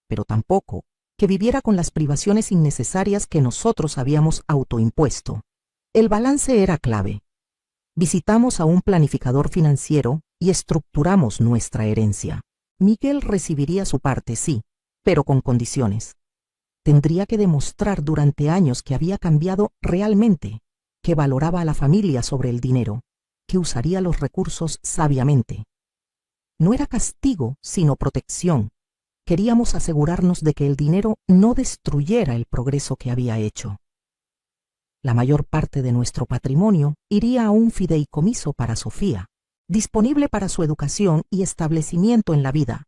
S1: pero tampoco que viviera con las privaciones innecesarias que nosotros habíamos autoimpuesto. El balance era clave. Visitamos a un planificador financiero y estructuramos nuestra herencia. Miguel recibiría su parte, sí, pero con condiciones. Tendría que demostrar durante años que había cambiado realmente, que valoraba a la familia sobre el dinero, que usaría los recursos sabiamente. No era castigo, sino protección. Queríamos asegurarnos de que el dinero no destruyera el progreso que había hecho. La mayor parte de nuestro patrimonio iría a un fideicomiso para Sofía, disponible para su educación y establecimiento en la vida,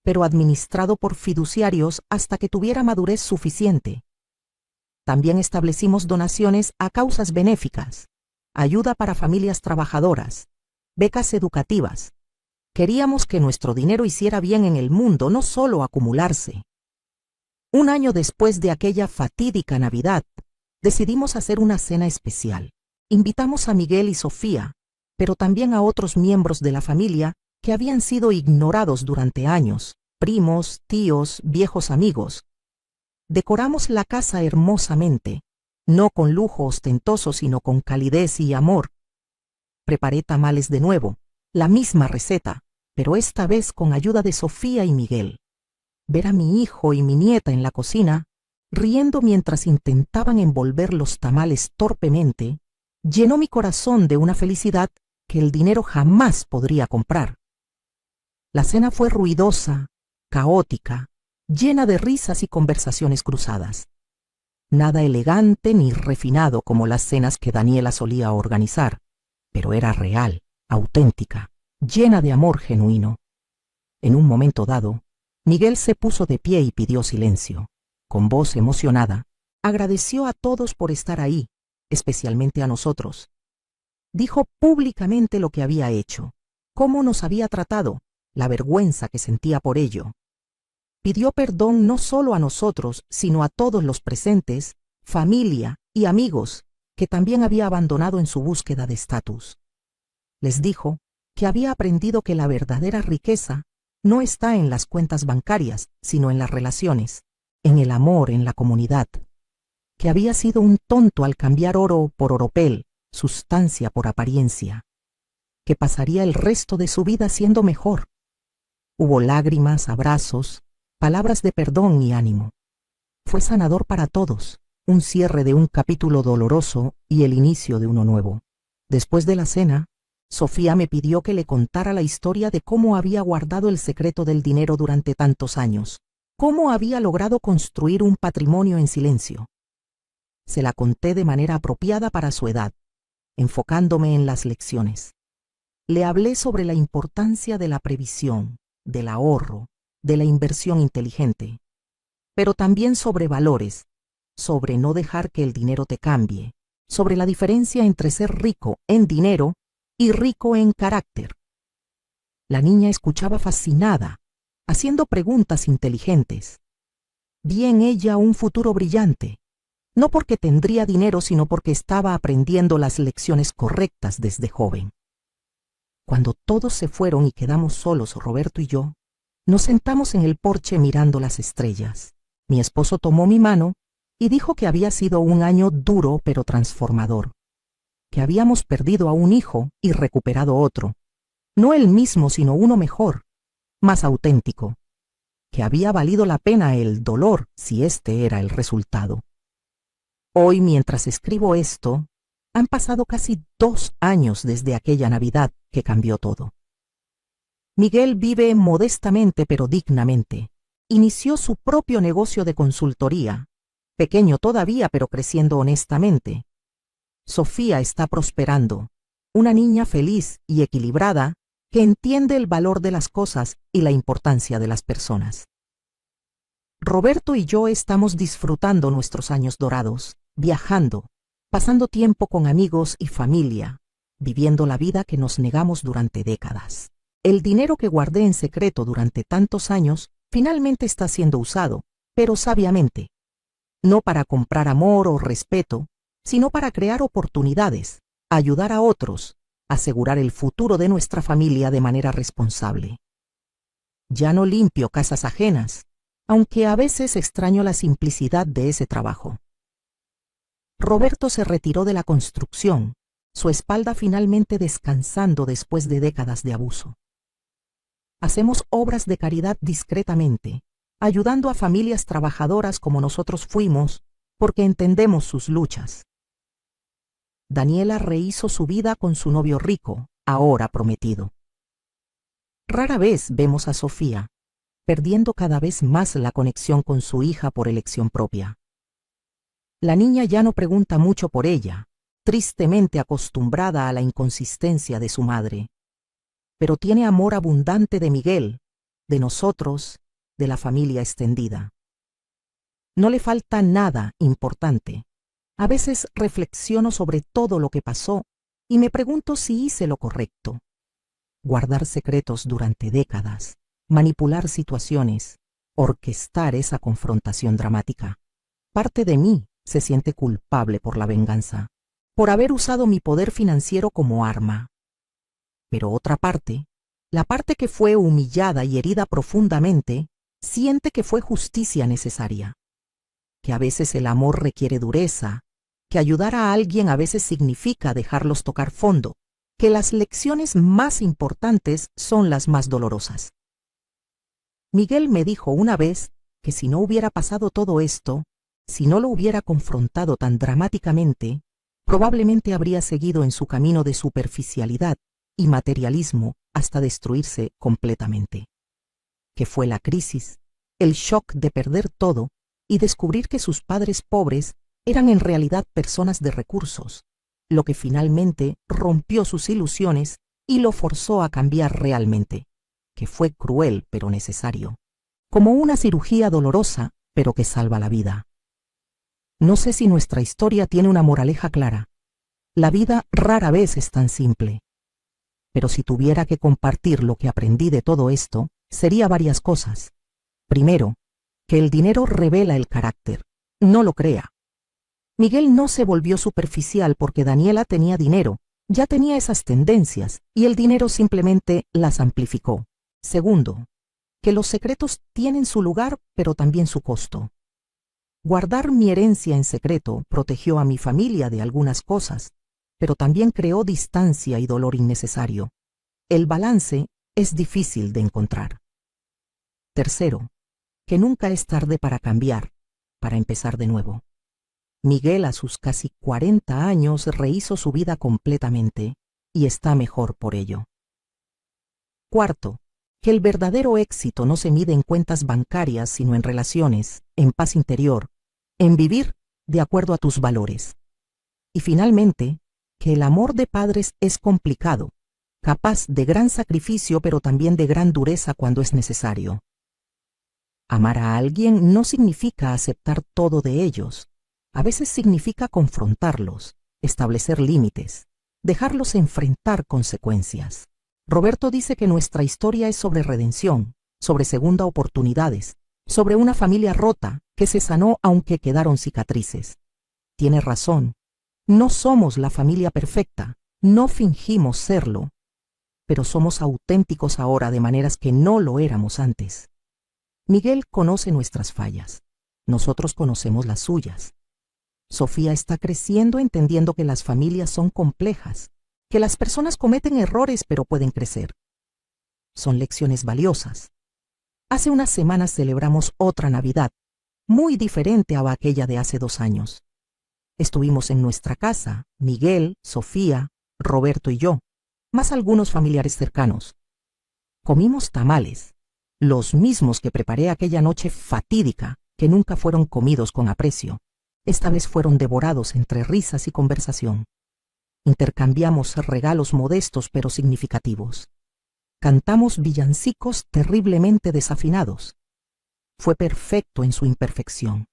S1: pero administrado por fiduciarios hasta que tuviera madurez suficiente. También establecimos donaciones a causas benéficas, ayuda para familias trabajadoras, becas educativas. Queríamos que nuestro dinero hiciera bien en el mundo, no solo acumularse. Un año después de aquella fatídica Navidad, decidimos hacer una cena especial. Invitamos a Miguel y Sofía, pero también a otros miembros de la familia que habían sido ignorados durante años, primos, tíos, viejos amigos. Decoramos la casa hermosamente, no con lujo ostentoso, sino con calidez y amor. Preparé tamales de nuevo, la misma receta, pero esta vez con ayuda de Sofía y Miguel. Ver a mi hijo y mi nieta en la cocina, riendo mientras intentaban envolver los tamales torpemente, llenó mi corazón de una felicidad que el dinero jamás podría comprar. La cena fue ruidosa, caótica, llena de risas y conversaciones cruzadas. Nada elegante ni refinado como las cenas que Daniela solía organizar, pero era real, auténtica, llena de amor genuino. En un momento dado, Miguel se puso de pie y pidió silencio. Con voz emocionada, agradeció a todos por estar ahí, especialmente a nosotros. Dijo públicamente lo que había hecho, cómo nos había tratado, la vergüenza que sentía por ello. Pidió perdón no solo a nosotros, sino a todos los presentes, familia y amigos que también había abandonado en su búsqueda de estatus. Les dijo que había aprendido que la verdadera riqueza no está en las cuentas bancarias, sino en las relaciones, en el amor, en la comunidad. Que había sido un tonto al cambiar oro por oropel, sustancia por apariencia. Que pasaría el resto de su vida siendo mejor. Hubo lágrimas, abrazos, palabras de perdón y ánimo. Fue sanador para todos, un cierre de un capítulo doloroso y el inicio de uno nuevo. Después de la cena, Sofía me pidió que le contara la historia de cómo había guardado el secreto del dinero durante tantos años, cómo había logrado construir un patrimonio en silencio. Se la conté de manera apropiada para su edad, enfocándome en las lecciones. Le hablé sobre la importancia de la previsión, del ahorro, de la inversión inteligente, pero también sobre valores, sobre no dejar que el dinero te cambie, sobre la diferencia entre ser rico en dinero y rico en carácter. La niña escuchaba fascinada, haciendo preguntas inteligentes. Vi en ella un futuro brillante, no porque tendría dinero, sino porque estaba aprendiendo las lecciones correctas desde joven. Cuando todos se fueron y quedamos solos Roberto y yo, nos sentamos en el porche mirando las estrellas. Mi esposo tomó mi mano y dijo que había sido un año duro pero transformador, que habíamos perdido a un hijo y recuperado otro, no el mismo sino uno mejor, más auténtico, que había valido la pena el dolor si este era el resultado. Hoy, mientras escribo esto, han pasado casi 2 años desde aquella Navidad que cambió todo. Miguel vive modestamente pero dignamente. Inició su propio negocio de consultoría, pequeño todavía pero creciendo honestamente. Sofía está prosperando, una niña feliz y equilibrada que entiende el valor de las cosas y la importancia de las personas. Roberto y yo estamos disfrutando nuestros años dorados, viajando, pasando tiempo con amigos y familia, viviendo la vida que nos negamos durante décadas. El dinero que guardé en secreto durante tantos años finalmente está siendo usado, pero sabiamente. No para comprar amor o respeto, sino para crear oportunidades, ayudar a otros, asegurar el futuro de nuestra familia de manera responsable. Ya no limpio casas ajenas, aunque a veces extraño la simplicidad de ese trabajo. Roberto se retiró de la construcción, su espalda finalmente descansando después de décadas de abuso. Hacemos obras de caridad discretamente, ayudando a familias trabajadoras como nosotros fuimos, porque entendemos sus luchas. Daniela rehizo su vida con su novio rico, ahora prometido. Rara vez vemos a Sofía, perdiendo cada vez más la conexión con su hija por elección propia. La niña ya no pregunta mucho por ella, tristemente acostumbrada a la inconsistencia de su madre. Pero tiene amor abundante de Miguel, de nosotros, de la familia extendida. No le falta nada importante. A veces reflexiono sobre todo lo que pasó y me pregunto si hice lo correcto. Guardar secretos durante décadas, manipular situaciones, orquestar esa confrontación dramática. Parte de mí se siente culpable por la venganza, por haber usado mi poder financiero como arma. Pero otra parte, la parte que fue humillada y herida profundamente, siente que fue justicia necesaria, que a veces el amor requiere dureza, que ayudar a alguien a veces significa dejarlos tocar fondo, que las lecciones más importantes son las más dolorosas. Miguel me dijo una vez que si no hubiera pasado todo esto, si no lo hubiera confrontado tan dramáticamente, probablemente habría seguido en su camino de superficialidad y materialismo hasta destruirse completamente. Que fue la crisis, el shock de perder todo y descubrir que sus padres pobres eran en realidad personas de recursos, lo que finalmente rompió sus ilusiones y lo forzó a cambiar realmente, que fue cruel pero necesario, como una cirugía dolorosa pero que salva la vida. No sé si nuestra historia tiene una moraleja clara. La vida rara vez es tan simple. Pero si tuviera que compartir lo que aprendí de todo esto, sería varias cosas. Primero, que el dinero revela el carácter. No lo crea. Miguel no se volvió superficial porque Daniela tenía dinero, ya tenía esas tendencias y el dinero simplemente las amplificó. Segundo, que los secretos tienen su lugar pero también su costo. Guardar mi herencia en secreto protegió a mi familia de algunas cosas, pero también creó distancia y dolor innecesario. El balance es difícil de encontrar. Tercero, que nunca es tarde para cambiar, para empezar de nuevo. Miguel a sus casi 40 años rehizo su vida completamente y está mejor por ello. Cuarto, que el verdadero éxito no se mide en cuentas bancarias sino en relaciones, en paz interior, en vivir de acuerdo a tus valores. Y finalmente, que el amor de padres es complicado, capaz de gran sacrificio pero también de gran dureza cuando es necesario. Amar a alguien no significa aceptar todo de ellos, a veces significa confrontarlos, establecer límites, dejarlos enfrentar consecuencias. Roberto dice que nuestra historia es sobre redención, sobre segunda oportunidades, sobre una familia rota que se sanó aunque quedaron cicatrices. Tiene razón, no somos la familia perfecta, no fingimos serlo, pero somos auténticos ahora de maneras que no lo éramos antes. Miguel conoce nuestras fallas, nosotros conocemos las suyas. Sofía está creciendo entendiendo que las familias son complejas, que las personas cometen errores pero pueden crecer. Son lecciones valiosas. Hace unas semanas celebramos otra Navidad, muy diferente a aquella de hace 2 años. Estuvimos en nuestra casa, Miguel, Sofía, Roberto y yo, más algunos familiares cercanos. Comimos tamales, los mismos que preparé aquella noche fatídica, que nunca fueron comidos con aprecio. Esta vez fueron devorados entre risas y conversación. Intercambiamos regalos modestos pero significativos. Cantamos villancicos terriblemente desafinados. Fue perfecto en su imperfección.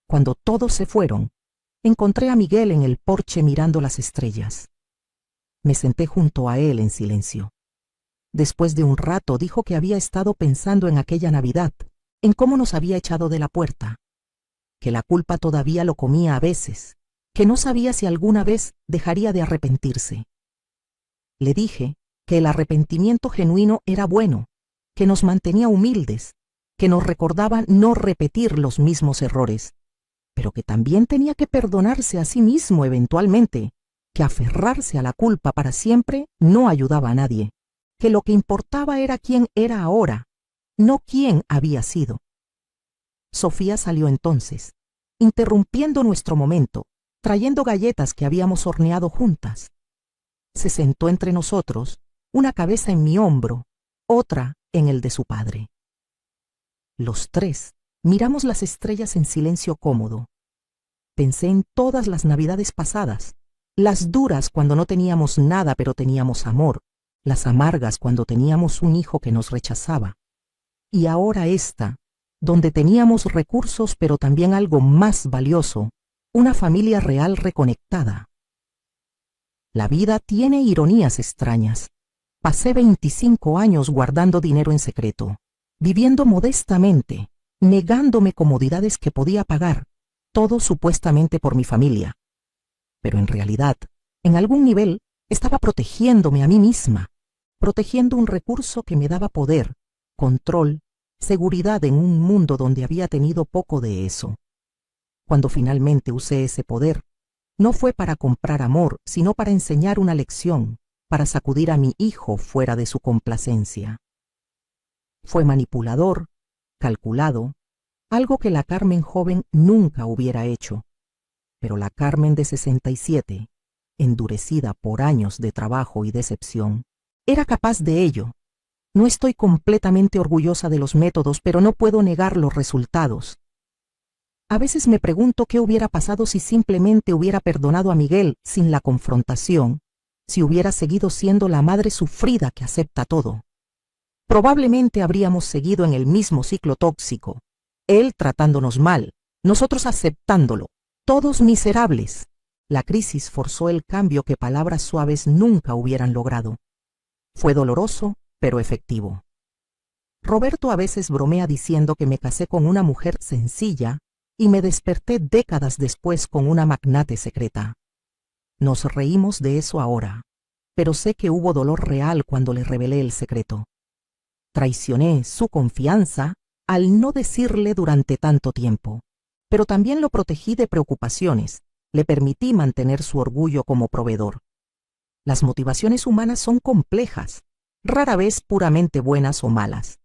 S1: Cuando todos se fueron, encontré a Miguel en el porche mirando las estrellas. Me senté junto a él en silencio. Después de un rato dijo que había estado pensando en aquella Navidad, en cómo nos había echado de la puerta, que la culpa todavía lo comía a veces, que no sabía si alguna vez dejaría de arrepentirse. Le dije que el arrepentimiento genuino era bueno, que nos mantenía humildes, que nos recordaba no repetir los mismos errores, pero que también tenía que perdonarse a sí mismo eventualmente, que aferrarse a la culpa para siempre no ayudaba a nadie, que lo que importaba era quién era ahora, no quién había sido. Sofía salió entonces, interrumpiendo nuestro momento, trayendo galletas que habíamos horneado juntas. Se sentó entre nosotros, una cabeza en mi hombro, otra en el de su padre. Los tres miramos las estrellas en silencio cómodo. Pensé en todas las navidades pasadas, las duras cuando no teníamos nada pero teníamos amor, las amargas cuando teníamos un hijo que nos rechazaba. Y ahora esta, donde teníamos recursos pero también algo más valioso, una familia real reconectada. La vida tiene ironías extrañas. Pasé 25 años guardando dinero en secreto, viviendo modestamente, negándome comodidades que podía pagar, todo supuestamente por mi familia. Pero en realidad, en algún nivel, estaba protegiéndome a mí misma, protegiendo un recurso que me daba poder, control, seguridad en un mundo donde había tenido poco de eso. Cuando finalmente usé ese poder, no fue para comprar amor, sino para enseñar una lección, para sacudir a mi hijo fuera de su complacencia. Fue manipulador, calculado, algo que la Carmen joven nunca hubiera hecho. Pero la Carmen de 67, endurecida por años de trabajo y decepción, era capaz de ello. No estoy completamente orgullosa de los métodos, pero no puedo negar los resultados. A veces me pregunto qué hubiera pasado si simplemente hubiera perdonado a Miguel sin la confrontación, si hubiera seguido siendo la madre sufrida que acepta todo. Probablemente habríamos seguido en el mismo ciclo tóxico, él tratándonos mal, nosotros aceptándolo, todos miserables. La crisis forzó el cambio que palabras suaves nunca hubieran logrado. Fue doloroso, pero efectivo. Roberto a veces bromea diciendo que me casé con una mujer sencilla y me desperté décadas después con una magnate secreta. Nos reímos de eso ahora, pero sé que hubo dolor real cuando le revelé el secreto. Traicioné su confianza al no decirle durante tanto tiempo, pero también lo protegí de preocupaciones, le permití mantener su orgullo como proveedor. Las motivaciones humanas son complejas, rara vez puramente buenas o malas.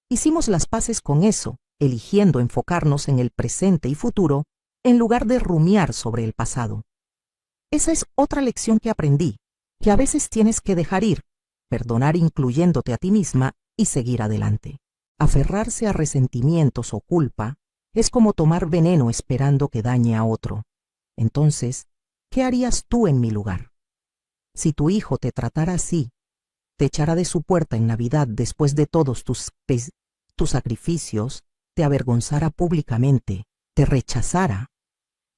S1: Hicimos las paces con eso, eligiendo enfocarnos en el presente y futuro en lugar de rumiar sobre el pasado. Esa es otra lección que aprendí, que a veces tienes que dejar ir, perdonar incluyéndote a ti misma y seguir adelante. Aferrarse a resentimientos o culpa es como tomar veneno esperando que dañe a otro. Entonces, ¿qué harías tú en mi lugar? Si tu hijo te tratara así, te echara de su puerta en Navidad después de todos tus sacrificios, te avergonzara públicamente, te rechazara,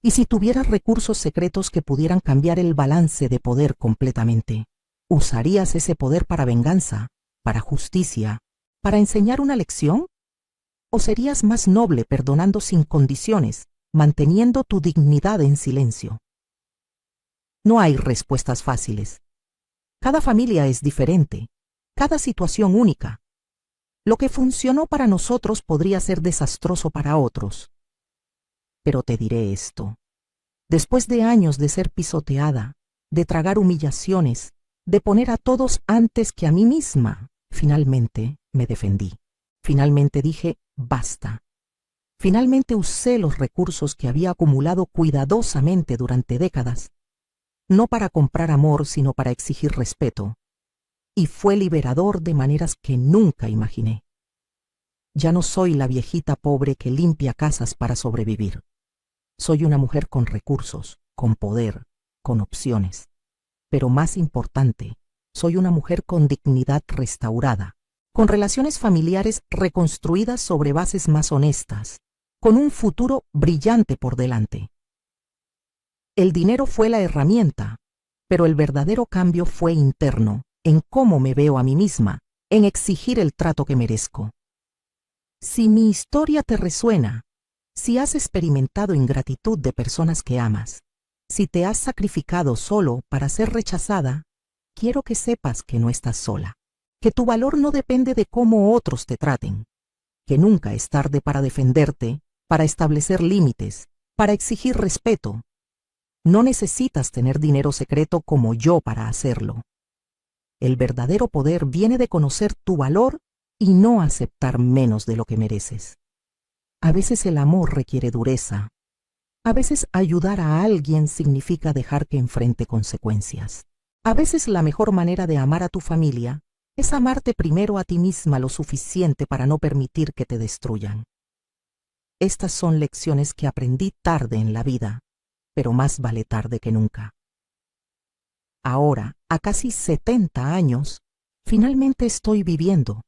S1: y si tuvieras recursos secretos que pudieran cambiar el balance de poder completamente, ¿usarías ese poder para venganza, para justicia, para enseñar una lección? ¿O serías más noble perdonando sin condiciones, manteniendo tu dignidad en silencio? No hay respuestas fáciles. Cada familia es diferente, cada situación única. Lo que funcionó para nosotros podría ser desastroso para otros. Pero te diré esto. Después de años de ser pisoteada, de tragar humillaciones, de poner a todos antes que a mí misma, finalmente me defendí. Finalmente dije, basta. Finalmente usé los recursos que había acumulado cuidadosamente durante décadas, no para comprar amor, sino para exigir respeto. Y fue liberador de maneras que nunca imaginé. Ya no soy la viejita pobre que limpia casas para sobrevivir. Soy una mujer con recursos, con poder, con opciones. Pero más importante, soy una mujer con dignidad restaurada, con relaciones familiares reconstruidas sobre bases más honestas, con un futuro brillante por delante. El dinero fue la herramienta, pero el verdadero cambio fue interno, en cómo me veo a mí misma, en exigir el trato que merezco. Si mi historia te resuena, si has experimentado ingratitud de personas que amas, si te has sacrificado solo para ser rechazada, quiero que sepas que no estás sola, que tu valor no depende de cómo otros te traten, que nunca es tarde para defenderte, para establecer límites, para exigir respeto. No necesitas tener dinero secreto como yo para hacerlo. El verdadero poder viene de conocer tu valor y no aceptar menos de lo que mereces. A veces el amor requiere dureza. A veces ayudar a alguien significa dejar que enfrente consecuencias. A veces la mejor manera de amar a tu familia es amarte primero a ti misma lo suficiente para no permitir que te destruyan. Estas son lecciones que aprendí tarde en la vida, pero más vale tarde que nunca. Ahora, a casi 70 años, finalmente estoy viviendo,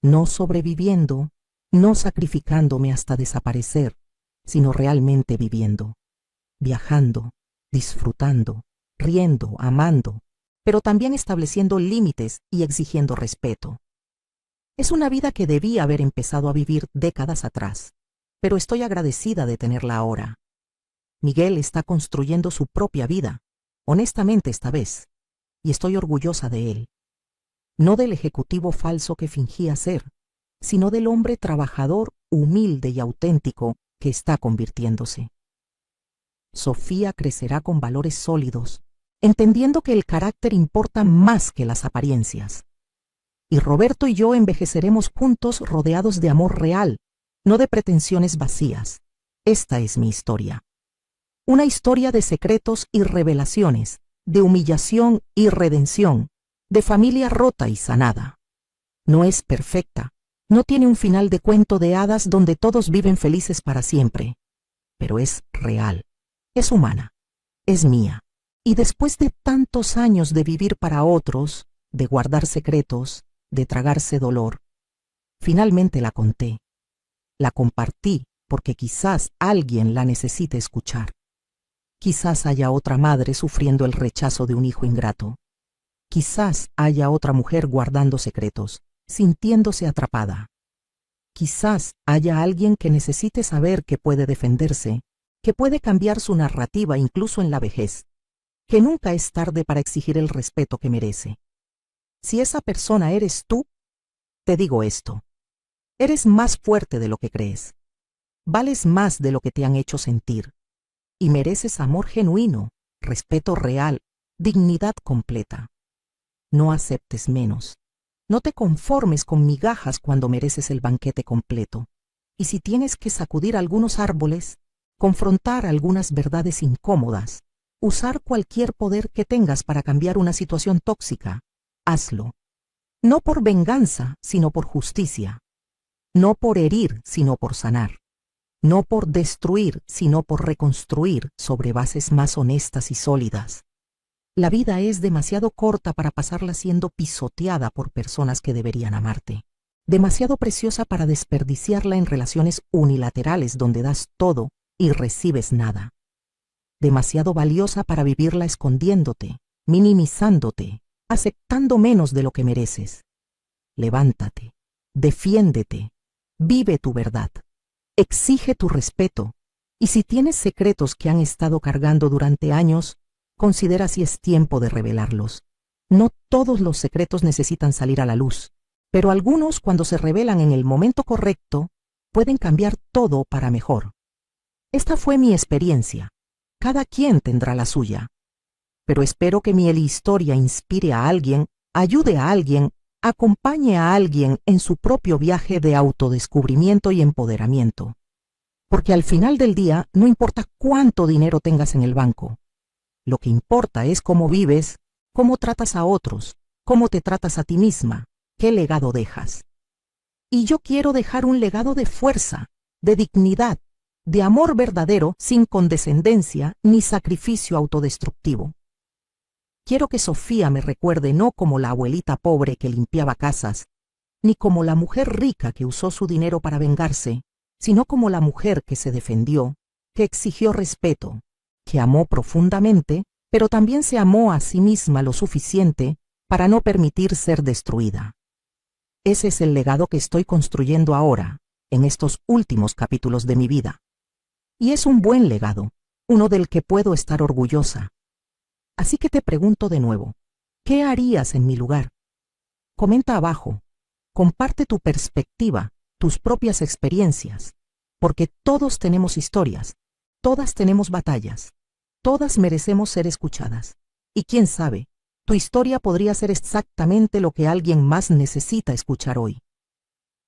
S1: no sobreviviendo, no sacrificándome hasta desaparecer, sino realmente viviendo, viajando, disfrutando, riendo, amando, pero también estableciendo límites y exigiendo respeto. Es una vida que debí haber empezado a vivir décadas atrás, pero estoy agradecida de tenerla ahora. Miguel está construyendo su propia vida, honestamente esta vez, y estoy orgullosa de él. No del ejecutivo falso que fingía ser, sino del hombre trabajador, humilde y auténtico que está convirtiéndose. Sofía crecerá con valores sólidos, entendiendo que el carácter importa más que las apariencias. Y Roberto y yo envejeceremos juntos rodeados de amor real, no de pretensiones vacías. Esta es mi historia. Una historia de secretos y revelaciones, de humillación y redención, de familia rota y sanada. No es perfecta, no tiene un final de cuento de hadas donde todos viven felices para siempre, pero es real, es humana, es mía. Y después de tantos años de vivir para otros, de guardar secretos, de tragarse dolor, finalmente la conté, la compartí porque quizás alguien la necesite escuchar. Quizás haya otra madre sufriendo el rechazo de un hijo ingrato. Quizás haya otra mujer guardando secretos, sintiéndose atrapada. Quizás haya alguien que necesite saber que puede defenderse, que puede cambiar su narrativa incluso en la vejez, que nunca es tarde para exigir el respeto que merece. Si esa persona eres tú, te digo esto: eres más fuerte de lo que crees, vales más de lo que te han hecho sentir, y mereces amor genuino, respeto real, dignidad completa. No aceptes menos. No te conformes con migajas cuando mereces el banquete completo. Y si tienes que sacudir algunos árboles, confrontar algunas verdades incómodas, usar cualquier poder que tengas para cambiar una situación tóxica, hazlo. No por venganza, sino por justicia. No por herir, sino por sanar. No por destruir, sino por reconstruir sobre bases más honestas y sólidas. La vida es demasiado corta para pasarla siendo pisoteada por personas que deberían amarte. Demasiado preciosa para desperdiciarla en relaciones unilaterales donde das todo y recibes nada. Demasiado valiosa para vivirla escondiéndote, minimizándote, aceptando menos de lo que mereces. Levántate, defiéndete, vive tu verdad, exige tu respeto, y si tienes secretos que han estado cargando durante años, considera si es tiempo de revelarlos. No todos los secretos necesitan salir a la luz, pero algunos, cuando se revelan en el momento correcto, pueden cambiar todo para mejor. Esta fue mi experiencia. Cada quien tendrá la suya. Pero espero que mi historia inspire a alguien, ayude a alguien, acompañe a alguien en su propio viaje de autodescubrimiento y empoderamiento. Porque al final del día no importa cuánto dinero tengas en el banco. Lo que importa es cómo vives, cómo tratas a otros, cómo te tratas a ti misma, qué legado dejas. Y yo quiero dejar un legado de fuerza, de dignidad, de amor verdadero sin condescendencia ni sacrificio autodestructivo. Quiero que Sofía me recuerde no como la abuelita pobre que limpiaba casas, ni como la mujer rica que usó su dinero para vengarse, sino como la mujer que se defendió, que exigió respeto, que amó profundamente, pero también se amó a sí misma lo suficiente para no permitir ser destruida. Ese es el legado que estoy construyendo ahora, en estos últimos capítulos de mi vida. Y es un buen legado, uno del que puedo estar orgullosa. Así que te pregunto de nuevo, ¿qué harías en mi lugar? Comenta abajo, comparte tu perspectiva, tus propias experiencias, porque todos tenemos historias, todas tenemos batallas, todas merecemos ser escuchadas. Y quién sabe, tu historia podría ser exactamente lo que alguien más necesita escuchar hoy.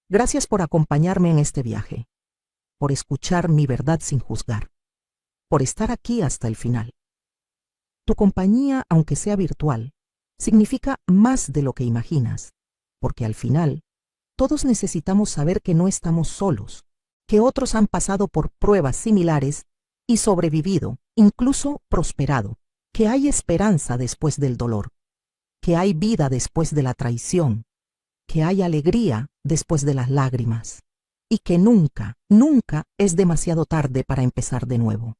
S1: Gracias por acompañarme en este viaje, por escuchar mi verdad sin juzgar, por estar aquí hasta el final. Tu compañía, aunque sea virtual, significa más de lo que imaginas, porque al final, todos necesitamos saber que no estamos solos, que otros han pasado por pruebas similares y sobrevivido, incluso prosperado, que hay esperanza después del dolor, que hay vida después de la traición, que hay alegría después de las lágrimas, y que nunca, nunca es demasiado tarde para empezar de nuevo.